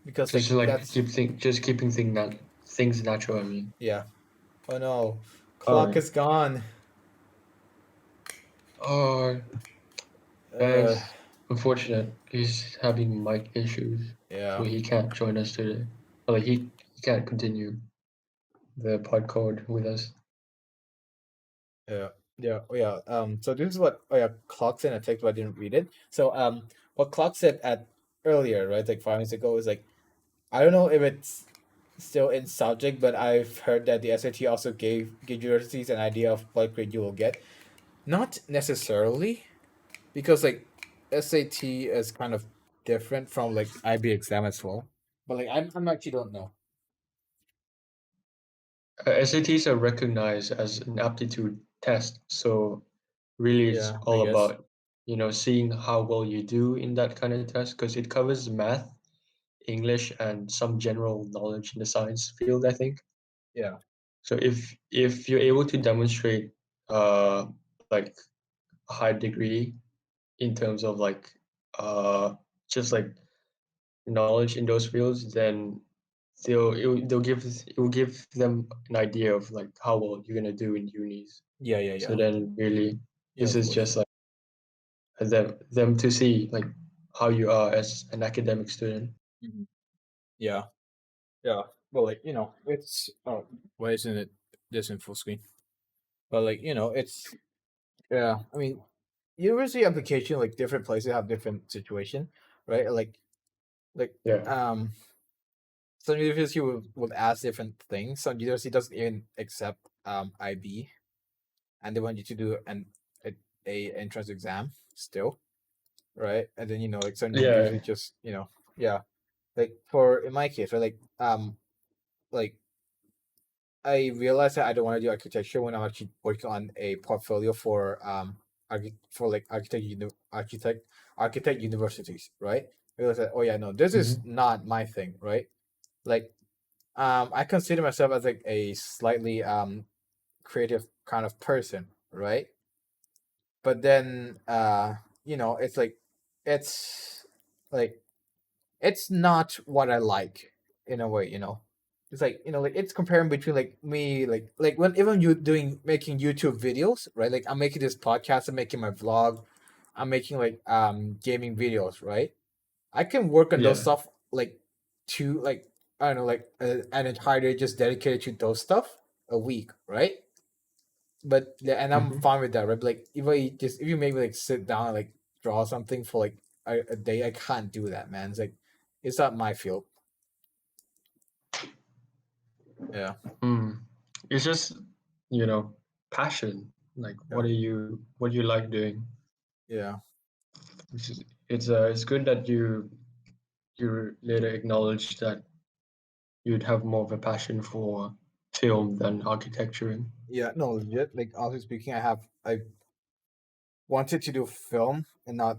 because Just like like that's keeping things natural. I mean. yeah. Oh no, clock is gone. Oh, that's unfortunate. He's having mic issues, Yeah. so he can't join us today. Or like he can't continue the Podcord with us. Yeah. Oh yeah. So this is what Clock said in a text, but I didn't read it. So what Clock said at earlier, right, like 5 minutes ago, is like I don't know if it's still in subject, but I've heard that the SAT also gave universities an idea of what grade you will get. Not necessarily, because like SAT is kind of different from like IB exam as well. But like I'm actually don't know. SATs are recognized as an aptitude test, so really it's Yeah, I all guess. about seeing how well you do in that kind of test because it covers math, English, and some general knowledge in the science field, I think. Yeah. So if you're able to demonstrate like a high degree in terms of like just like knowledge in those fields, then it will give them an idea of like how well you're gonna do in unis. Yeah. So then really Yeah, this of is course. just like them to see like how you are as an academic student. Yeah. Well, like it's why isn't it this in full screen? But like it's yeah. I mean, university application, like different places have different situation, right? Like Yeah. some university would ask different things. Some university doesn't even accept IB, and they want you to do a entrance exam still. right? And then like some Yeah. usually just yeah, like for in my case, right, like I realized that I don't want to do architecture when I'm actually working on a portfolio for like architect universities, right? I realized that, oh yeah, no, this is Mhm. not my thing, right? Like I consider myself as like a slightly creative kind of person, right? But then it's it's like it's not what I like in a way. It's like like it's comparing between like me like when even you doing making YouTube videos, right? Like I'm making this podcast, I'm making my vlog, I'm making like gaming videos, right? I can work on those Yeah. stuff like to like I don't know like an entire day just dedicated to those stuff a week, right? But yeah, and I'm Mhm. fine with that, right? But, like if you make me like sit down and like draw something for like a day, I can't do that, man. It's like it's not my field. Yeah, Mm. It's just, passion. Like, yeah, what do you like doing? yeah, It's good that you later acknowledge that you'd have more of a passion for film than architecturing. yeah. No, legit. Like honestly speaking, I wanted to do film and not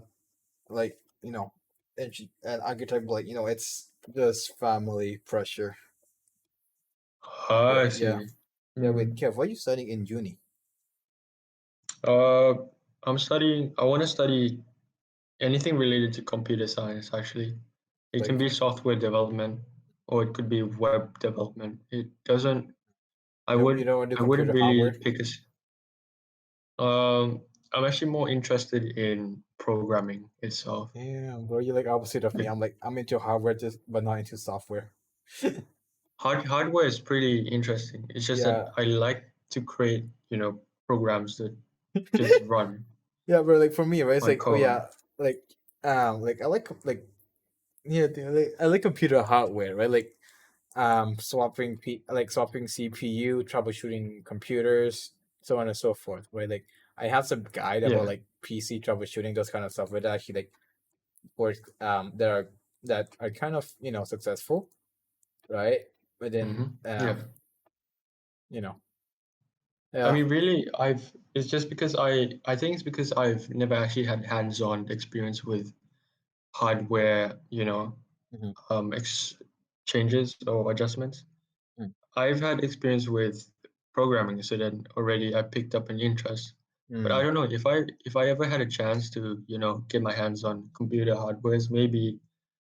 like and architect. But, like it's just family pressure. I But yeah, see. yeah. Wait, Mm. Kev, what are you studying in uni? Uh, I want to study anything related to computer science, actually. It can Like be software development or it could be web development. It doesn't, you don't want to do I wouldn't computer really hardware? pick I'm actually more interested in programming itself. Yeah, bro, you're like opposite of me. Like I'm into hardware, just but not into software. hardware is pretty interesting. It's just that Yeah, I like to create, programs that just run yeah, bro. Like for me, right? It's on like, oh code. yeah, like I like yeah, dude, like, I like computer hardware, right? Like swapping CPU, troubleshooting computers, so on and so forth, right? Like I have some guide about Yeah. like PC troubleshooting, those kind of stuff, but actually like work that are kind of successful, right? But then Yeah. you know I yeah. mean, really, it's just because I think it's because I've never actually had hands-on experience with hardware, Mhm. changes or adjustments. Mm. I've had experience with programming, so then already I picked up an interest. But I Mm. don't know if I ever had a chance to, get my hands on computer hardwares, maybe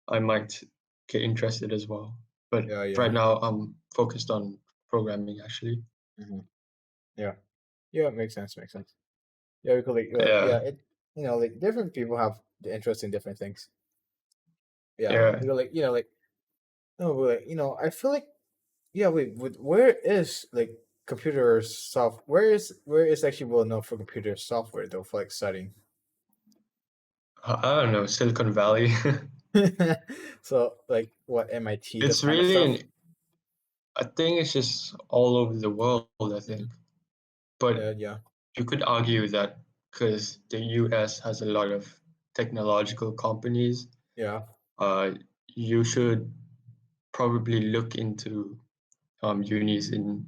I might get interested as well. But Yeah, right yeah. now I'm focused on programming actually. Hmm. Yeah. Yeah, it makes sense. Makes sense. Yeah, because yeah, Yeah, it like different people have the interest in different things. Yeah, yeah. because like no, but like, I feel like yeah. Wait, where is like computer soft? Where is actually well known for computer software though for like studying? I don't know, Silicon Valley. So like what MIT, this It's kind of really stuff. an I think it's just all over the world, I Hmm. think. But Yeah, yeah, you could argue that because the US has a lot of technological companies, yeah, uh, you should probably look into unis in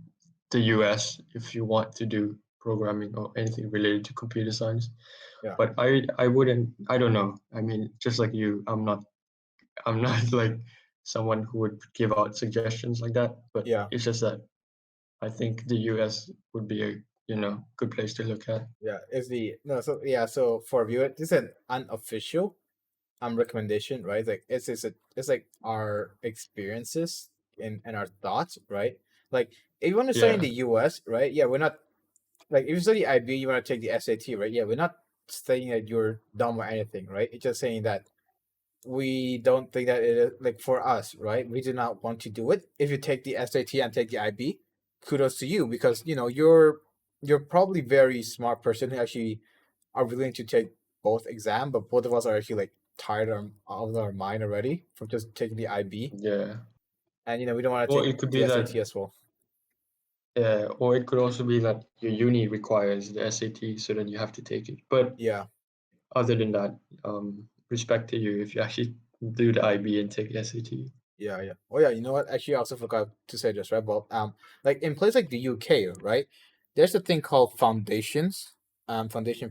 the US if you want to do programming or anything related to computer science. yeah, But I don't know. I mean, just like you, I'm not like someone who would give out suggestions like that. But yeah, it's just that I think the US would be a good place to look at. yeah. Is the no? So yeah. So for viewer, this is an unofficial recommendation, right? Like it's like our experiences and our thoughts, right? Like if you want to study in Yeah, the US, right? Yeah, we're not like if you study IB, you want to take the SAT, right? Yeah, we're not saying that you're dumb or anything, right? It's just saying that we don't think that it is like for us, right? We do not want to do it. If you take the SAT and take the IB, kudos to you because you're probably very smart person who actually are willing to take both exam, but both of us are actually like tired of our mind already from just taking the IB, yeah. and we don't want to Or take it could be the that SAT as well. or it could also be that your uni requires the SAT, so then you have to take it. But Yeah, other than that, respect to you if you actually do the IB and take SAT. Yeah, yeah. Oh yeah, you know what? Actually, I also forgot to say this, right? But like in places like the UK, right? There's a thing called foundation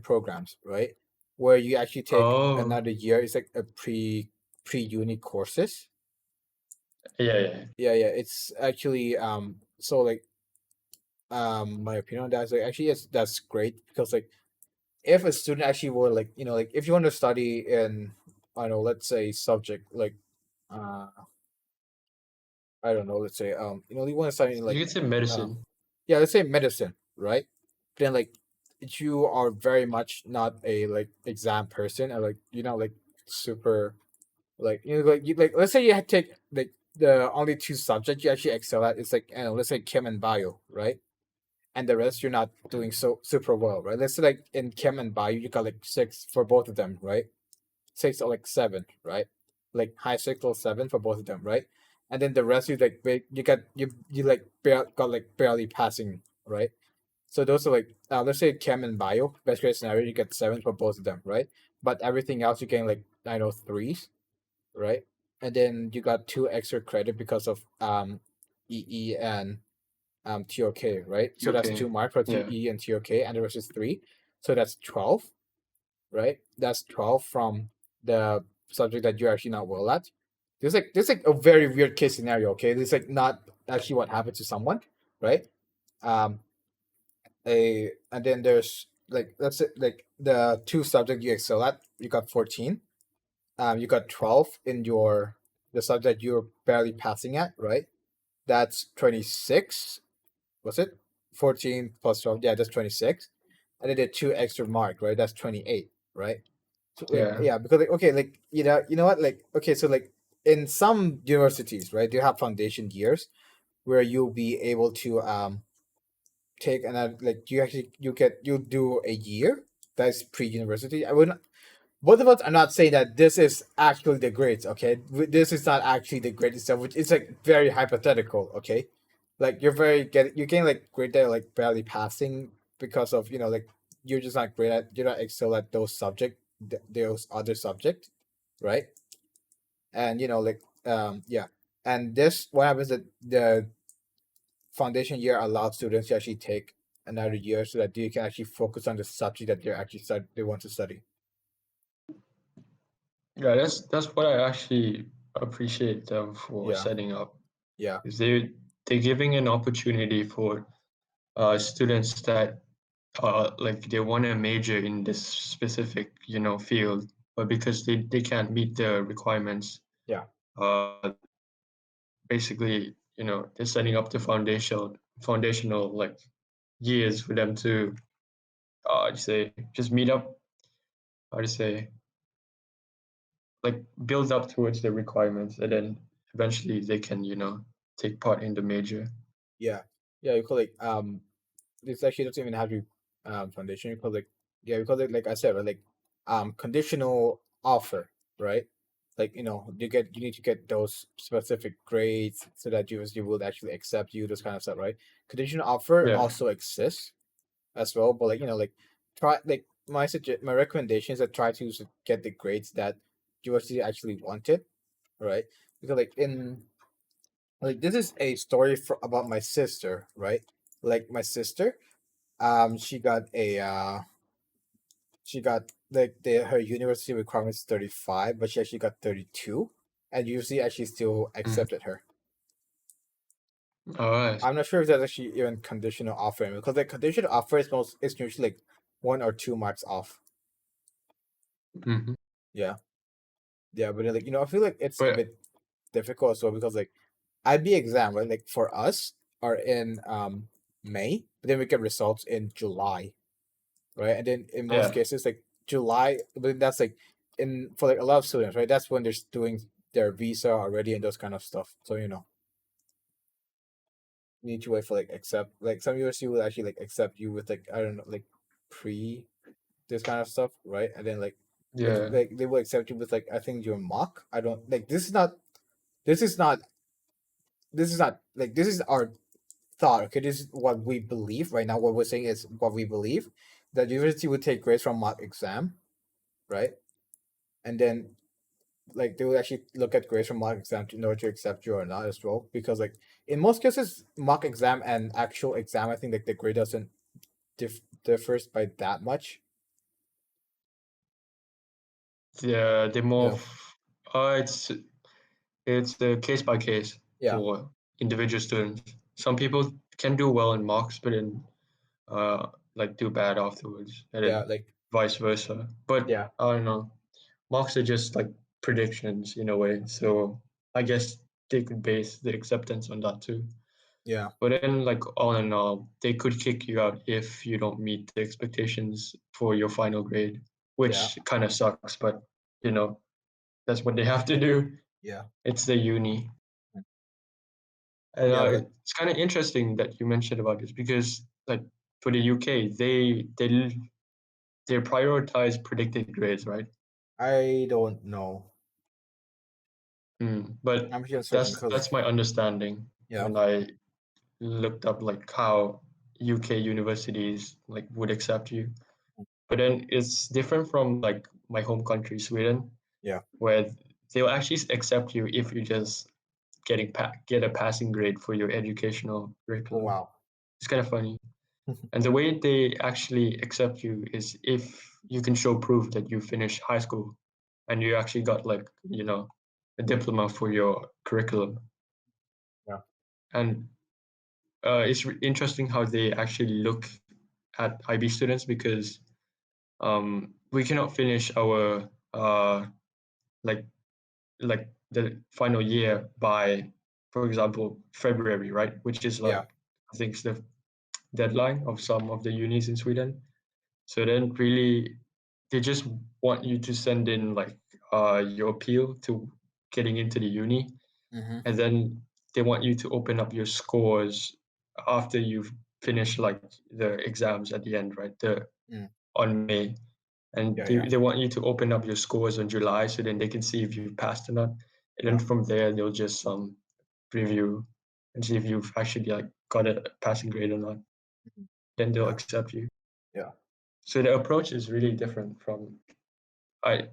programs, right? Where you actually take Oh, another year. It's like a pre-uni courses. yeah. Yeah. It's actually so like my opinion on that is like actually that's great because like if a student actually were like like if you want to study in I don't know, let's say subject like uh I don't know, let's say you want to study in You like could say uh medicine. yeah, let's say medicine, right? Then like you are very much not a like exam person or like like super like like you like let's say you had to take like the only two subjects you actually excel at is like let's say chem and bio, right? And the rest you're not doing so super well, right? Let's say like in chem and bio you got like 6 for both of them, right? 6 or like 7, right? Like high 6 or 7 for both of them, right? And then the rest you like you got you like got like barely passing, right? So those are like let's say chem and bio, best case scenario you get 7 for both of them, right? But everything else you getting like I know 3s, right? And then you got 2 extra credit because of EE and TOK, right? So that's Okay. 2 marks for Yeah. TE and TOK, and the rest is 3. So that's 12, right? That's 12 from the subject that you're actually not well at. There's like a very weird case scenario, okay? This like not actually what happened to someone, right? Um and then there's like let's say like the 2 subject you excel at, you got 14. You got 12 in your the subject you're barely passing at, right? That's 26. Was it 14 plus 12? Yeah, that's 26. And then the 2 extra mark, right? That's 28, right? So like Yeah. yeah, because like okay, like you know what, like okay, so like in some universities, right, you have foundation years where you'll be able to take another like you do a year that's pre-university. I wouldn't both of us are not saying that this is actually the grades, okay? This is not actually the grade itself, which is like very hypothetical, okay? Like you're getting like grade that are, like barely passing because of like you're just not great at you're not excel at those those other subject, right? And like yeah, and this what happens that the foundation year allows students to actually take another year so that they can actually focus on the subject that they want to study. Yeah, that's what I actually appreciate them for Yeah, setting up. yeah, Is they're giving an opportunity for students that like they want to major in this specific field, but because they can't meet the requirements, yeah. uh basically they're setting up the foundational like years for them to you say just meet up, how to say, like build up towards the requirements, and then eventually they can take part in the major. Yeah, yeah. You call it this actually doesn't even have to be foundation. You call it yeah. You call it like I said, right? Like conditional offer, right? Like you need to get those specific grades so that university will actually accept you. Those kind of stuff, right? Conditional offer Yeah. also exists as well, but like like try like my recommendation is that try to get the grades that university actually wanted, right? Because like in like this is a story about my sister, right? Like my sister, she got a she got like her university requirements 35, but she actually got 32, and university actually still Mhm. accepted her. All right. I'm not sure if that's actually even conditional offer because like conditional offer is usually like 1 or 2 marks off. Hmm. Yeah, yeah, but then, like I feel like it's a But bit difficult as well because like IB exam, right? Like for us are in May, but then we get results in July, right? And then in most yeah, cases, like July, but that's like in for like a lot of students, right? That's when they're doing their visa already and those kind of stuff. So you need to wait for like accept like some university will actually like accept you with like I don't know like pre this kind of stuff, right? And then like yeah, they will accept you with like I think your mock. I don't like this is not this is not like this is our thought. Okay, this is what we believe right now. What we're saying is what we believe that university would take grades from mock exam, right? And then like they will actually look at grades from mock exam to know to accept you or not as well. Because like in most cases, mock exam and actual exam, I think like the grade doesn't differs by that much. Yeah, they're more. Yeah. It's the case by case Yeah. for individual students. Some people can do well in mocks, but then like do bad afterwards, and Yeah. then Like vice versa. But yeah. I don't know. Mocks are just like predictions in a way, so I guess they could base the acceptance on that too. Yeah. But then, like all in all, they could kick you out if you don't meet the expectations for your final grade, which kind of sucks. But you know, that's what they have to do. Yeah. It's the uni. And Yeah. But it's kind of interesting that you mentioned about this because, like, for the UK, they prioritize predicted grades, right? I don't know. But I'm just searching because that's my understanding yeah. when I looked up like how UK universities like would accept you. But then it's different from like my home country, Sweden, Yeah. where they'll actually accept you if you just get a passing grade for your educational Oh curriculum. wow. It's kind of funny. And the way they actually accept you is if you can show proof that you finished high school and you actually got like, a diploma for your curriculum. Yeah. And it's interesting how they actually look at IB students because we cannot finish our like like the final year by, for example, February, right? Which is like Yeah. I think it's the deadline of some of the unis in Sweden. So then really they just want you to send in like your appeal to getting into the uni, Mm-hmm. and then they want you to open up your scores after you've finished like the exams at the end, right? On May. And Yeah. they, Yeah. they want you to open up your scores on July so then they can see if you've passed or not. And then Yeah. from there they'll just review and see if you've actually like got a passing grade or not. Then they'll Yeah. accept you. Yeah. So the approach is really different from I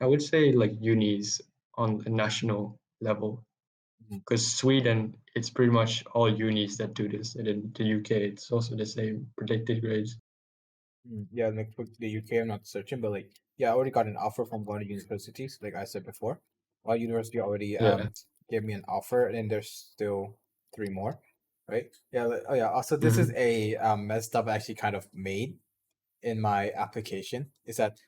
would say like unis on a national level. Mhm. Because Sweden, it's pretty much all unis that do this, and in the UK, it's also the same predicted grades. Yeah, like for the UK, I'm not searching, but like, yeah, I already got an offer from one of the universities, like I said before. One university already Yeah. gave me an offer, and then there's still 3 more, right? Yeah. Oh yeah. Also, this is a messed up actually kind of made in my application. Is that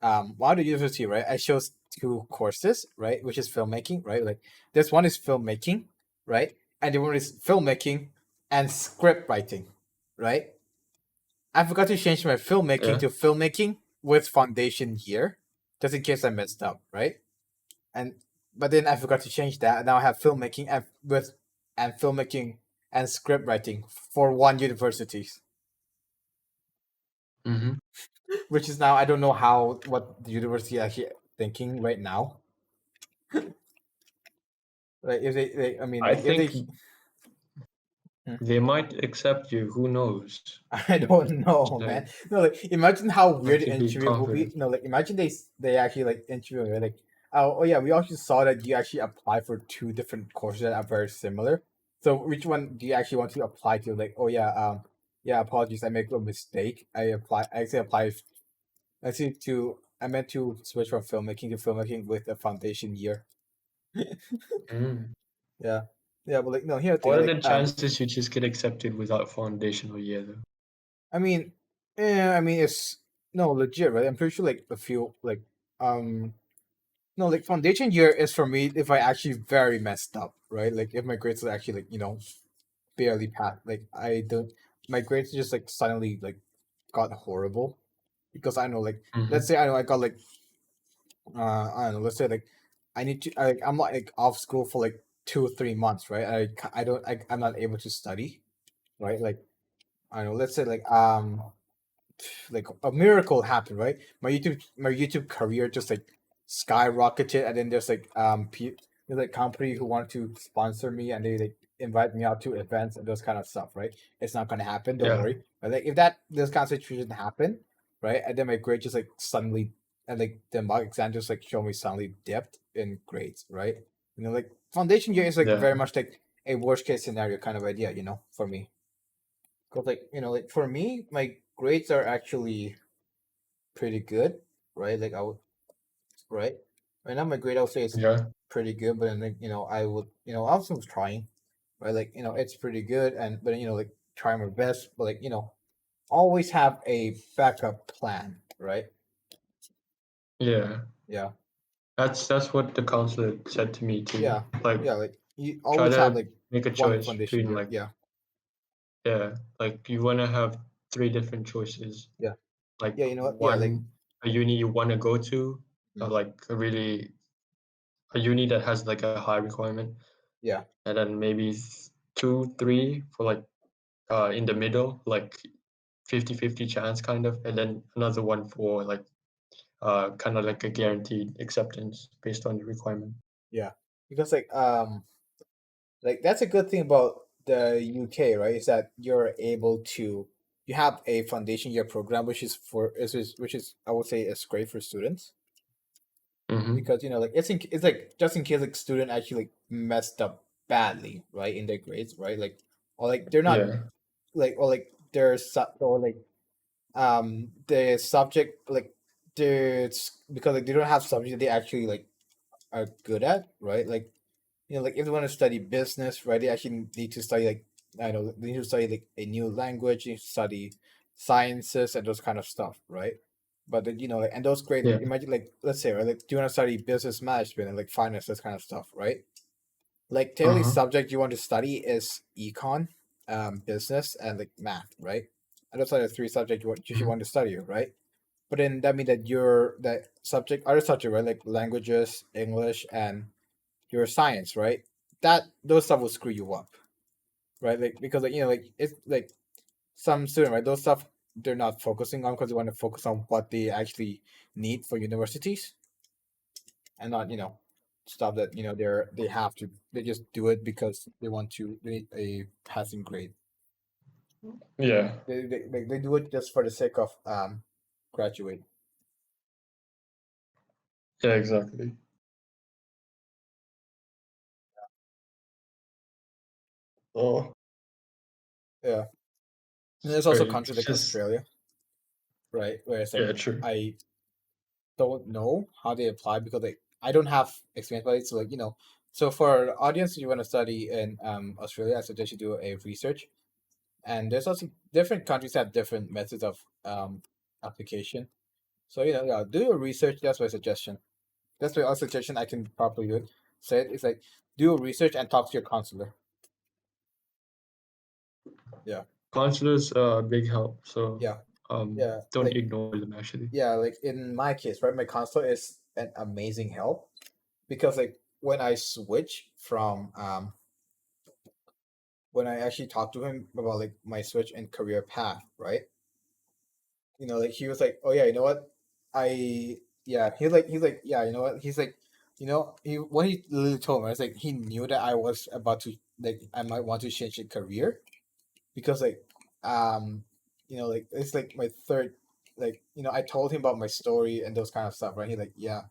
one of the university, right? I chose 2 courses, right, which is filmmaking, right? Like this one is filmmaking, right, and the one is filmmaking and script writing, right? I forgot to change my filmmaking to filmmaking with foundation year, just in case I messed up, right? And but then I forgot to change that. Now I have filmmaking and filmmaking and script writing for one universities, Mm-hmm. which is now I don't know what the university actually thinking right now. Like if I mean, I like if think they, they might accept you. Who knows? I don't know, Like, man. No, like imagine how weird have the to be interview will be. confident. No, like imagine they actually like interview me, like, oh yeah, we actually saw that you actually apply for 2 different courses that are very similar. So which one do you actually want to apply to? Like, oh yeah, yeah, apologies, I make a mistake. I actually applied. I meant to switch from filmmaking to filmmaking with a foundation year. Mm. Yeah, yeah, but like no, here thing What are the like chances you just get accepted without foundational year, though? I mean, I mean it's no legit, right? I'm pretty sure like a few like um no like foundation year is for me if I actually very messed up, right? Like if my grades are actually like barely passed, like I don't my grades just like suddenly like got horrible because I know like let's say I know I got like I don't know let's say like I'm not like off school for like 2 or 3 months, right? I don't I'm not able to study, right? Like I don't know let's say like a miracle happened, right? My YouTube career just like skyrocketed, and then there's like company who wanted to sponsor me, and they like invite me out to events and those kind of stuff, right? It's not gonna happen, don't Yeah. worry. But like if this kind of situation happen, right, and then my grade just like suddenly and like the mock exam just like show me suddenly dipped in grades, right? You know, like foundation year is like Yeah. very much like a worst case scenario kind of idea, you know, for me. Because like, you know, like for me, my grades are actually pretty good, right? Like I would, right? Right now my grade I would say is Yeah. pretty good, but then like, you know, I would, you know, I was trying, right? Like, you know, it's pretty good, and but you know, like trying my best, but like, you know, always have a backup plan, right? Yeah. Yeah. That's what the counselor said to me too. Yeah. Like Yeah, like you try always have to like make a one choice foundation between year. like Yeah. yeah, like you wanna have 3 different choices. Yeah. Like Yeah, you know what? Yeah, like a uni you wanna go to, Mm. like a uni that has like a high requirement, yeah. and then maybe 2, 3 for like in the middle, like 50-50 chance kind of, and then another one for like kind of like a guaranteed acceptance based on the requirement. Yeah. Because like that's a good thing about the UK, right? Is that you're able to you have a foundation year program which is I would say is great for students Mm-hmm. because you know like it's like just in case like student actually like messed up badly, right, in their grades, right? Like or like they're not Yeah. like or like or like the subject like because like they don't have subject that they actually like are good at, right? Like you know, like if they want to study business, right, they actually need to study like I know they need to study like a new language, they need to study sciences and those kind of stuff, right? But then, you know, like and those grades, like Yeah. imagine like let's say, right, like do you want to study business management and like finance, this kind of stuff, right? Like the only Uh-huh. subject you want to study is econ, business, and like math, right? And those are the three subjects you should Mhm. want to study, right? But then that means that your that subject, other subject, right, like languages, English, and your science, right? That those stuff will screw you up, right? Like because like you know, like it's like some student, right? Those stuff they're not focusing on because they want to focus on what they actually need for universities, and not you know stuff that you know they have to they just do it because they need a passing grade. Yeah. They do it just for the sake of graduate. Yeah, exactly. Oh, Yeah, and there's also Right. countries It's like just Australia, right? Where it's like yeah, true. I don't know how they apply because like I don't have experience with it. So like you know, so for the audience you want to study in Australia, I suggest you do a research. And there's also different countries have different methods of application. So you know, yeah, do your research. That's my suggestion. That's my suggestion. I can probably do it. Say it. It's like do your research and talk to your counselor. Yeah, Counselors are a big help, so yeah, yeah. don't ignore them actually. Yeah, like in my case, right? My counselor is an amazing help because like when I switch from when I actually talked to him about like my switch in career path, right? You know, like he was like, "Oh yeah, you know what? Yeah." He's like, "Yeah, you know what?" He's like, you know, he literally told me, it's like he knew that I was about to like I might want to change the career because like you know like it's like my third like you know I told him about my story and those kind of stuff, right? He like, yeah,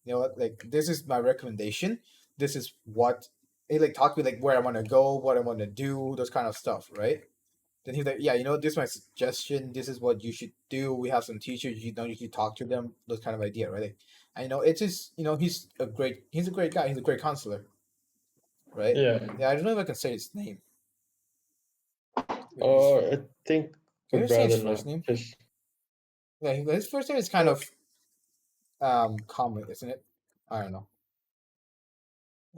you know what, like this is my recommendation, this is what he like talked to me like where I want to go, what I want to do, those kind of stuff, right? Then he's like, yeah, you know, this is my suggestion, this is what you should do, we have some teachers, you don't usually talk to them, those kind of idea, right? Like, and you know it's just you know he's a great guy, he's a great counselor, right? Yeah. Yeah, I don't know if I can say his name. I think Can you would say his rather first not. name? Just Yeah, his first name is kind of common, isn't it? I don't know.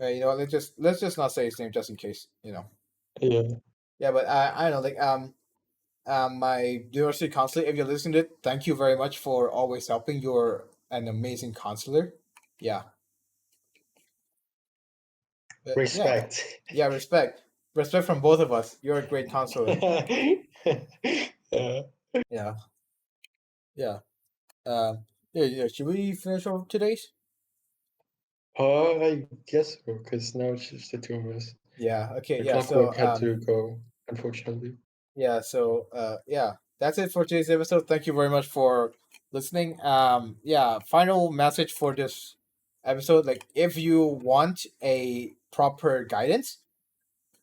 You know, let's just not say his name just in case. You know. yeah. Yeah, but I don't know. Like my university counselor, if you're listening to it, thank you very much for always helping. You're an amazing counselor. Yeah. Yeah. Respect. Yeah. Respect from both of us. You're a great counselor. Yeah. Yeah. Yeah. Yeah. Yeah. Should we finish off today's? I guess so, because now it's just the two of us. Yeah. Okay. The Yeah. So clockwork had to go, unfortunately. yeah, so yeah, that's it for today's episode. Thank you very much for listening. Yeah, final message for this episode. Like, if you want a proper guidance,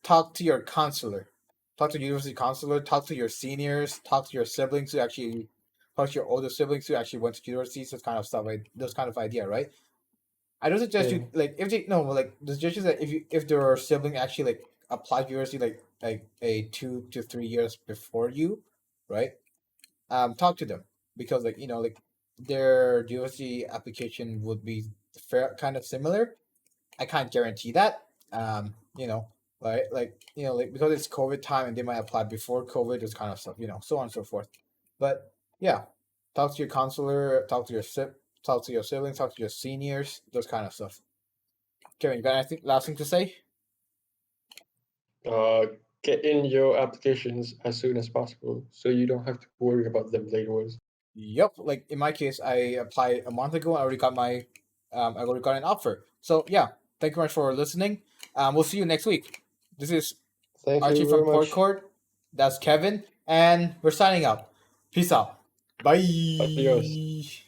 talk to your counselor. Talk to university counselor. Talk to your seniors. Talk to your siblings who actually, talk to your older siblings who actually went to universities. This kind of stuff, right? Those kind of idea, right? I don't suggest Yeah. you like if they no like the suggestion is that if their sibling actually like applied to university like a 2 to 3 years before you, right? Talk to them because like like their university application would be fair kind of similar. I can't guarantee that. Right? Like like because it's COVID time and they might apply before COVID, this kind of stuff. So on and so forth. But yeah, talk to your counselor, talk to your siblings, talk to your seniors, those kind of stuff. Kevin, you got anything last thing to say? Get in your applications as soon as possible, so you don't have to worry about them later. Yep. Like in my case, I applied a month ago. I already got I already got an offer. So yeah, thank you very much for listening. We'll see you next week. This is Thank Archie you from very much. Podcord. That's Kevin, and we're signing out. Peace out. Bye. Adios.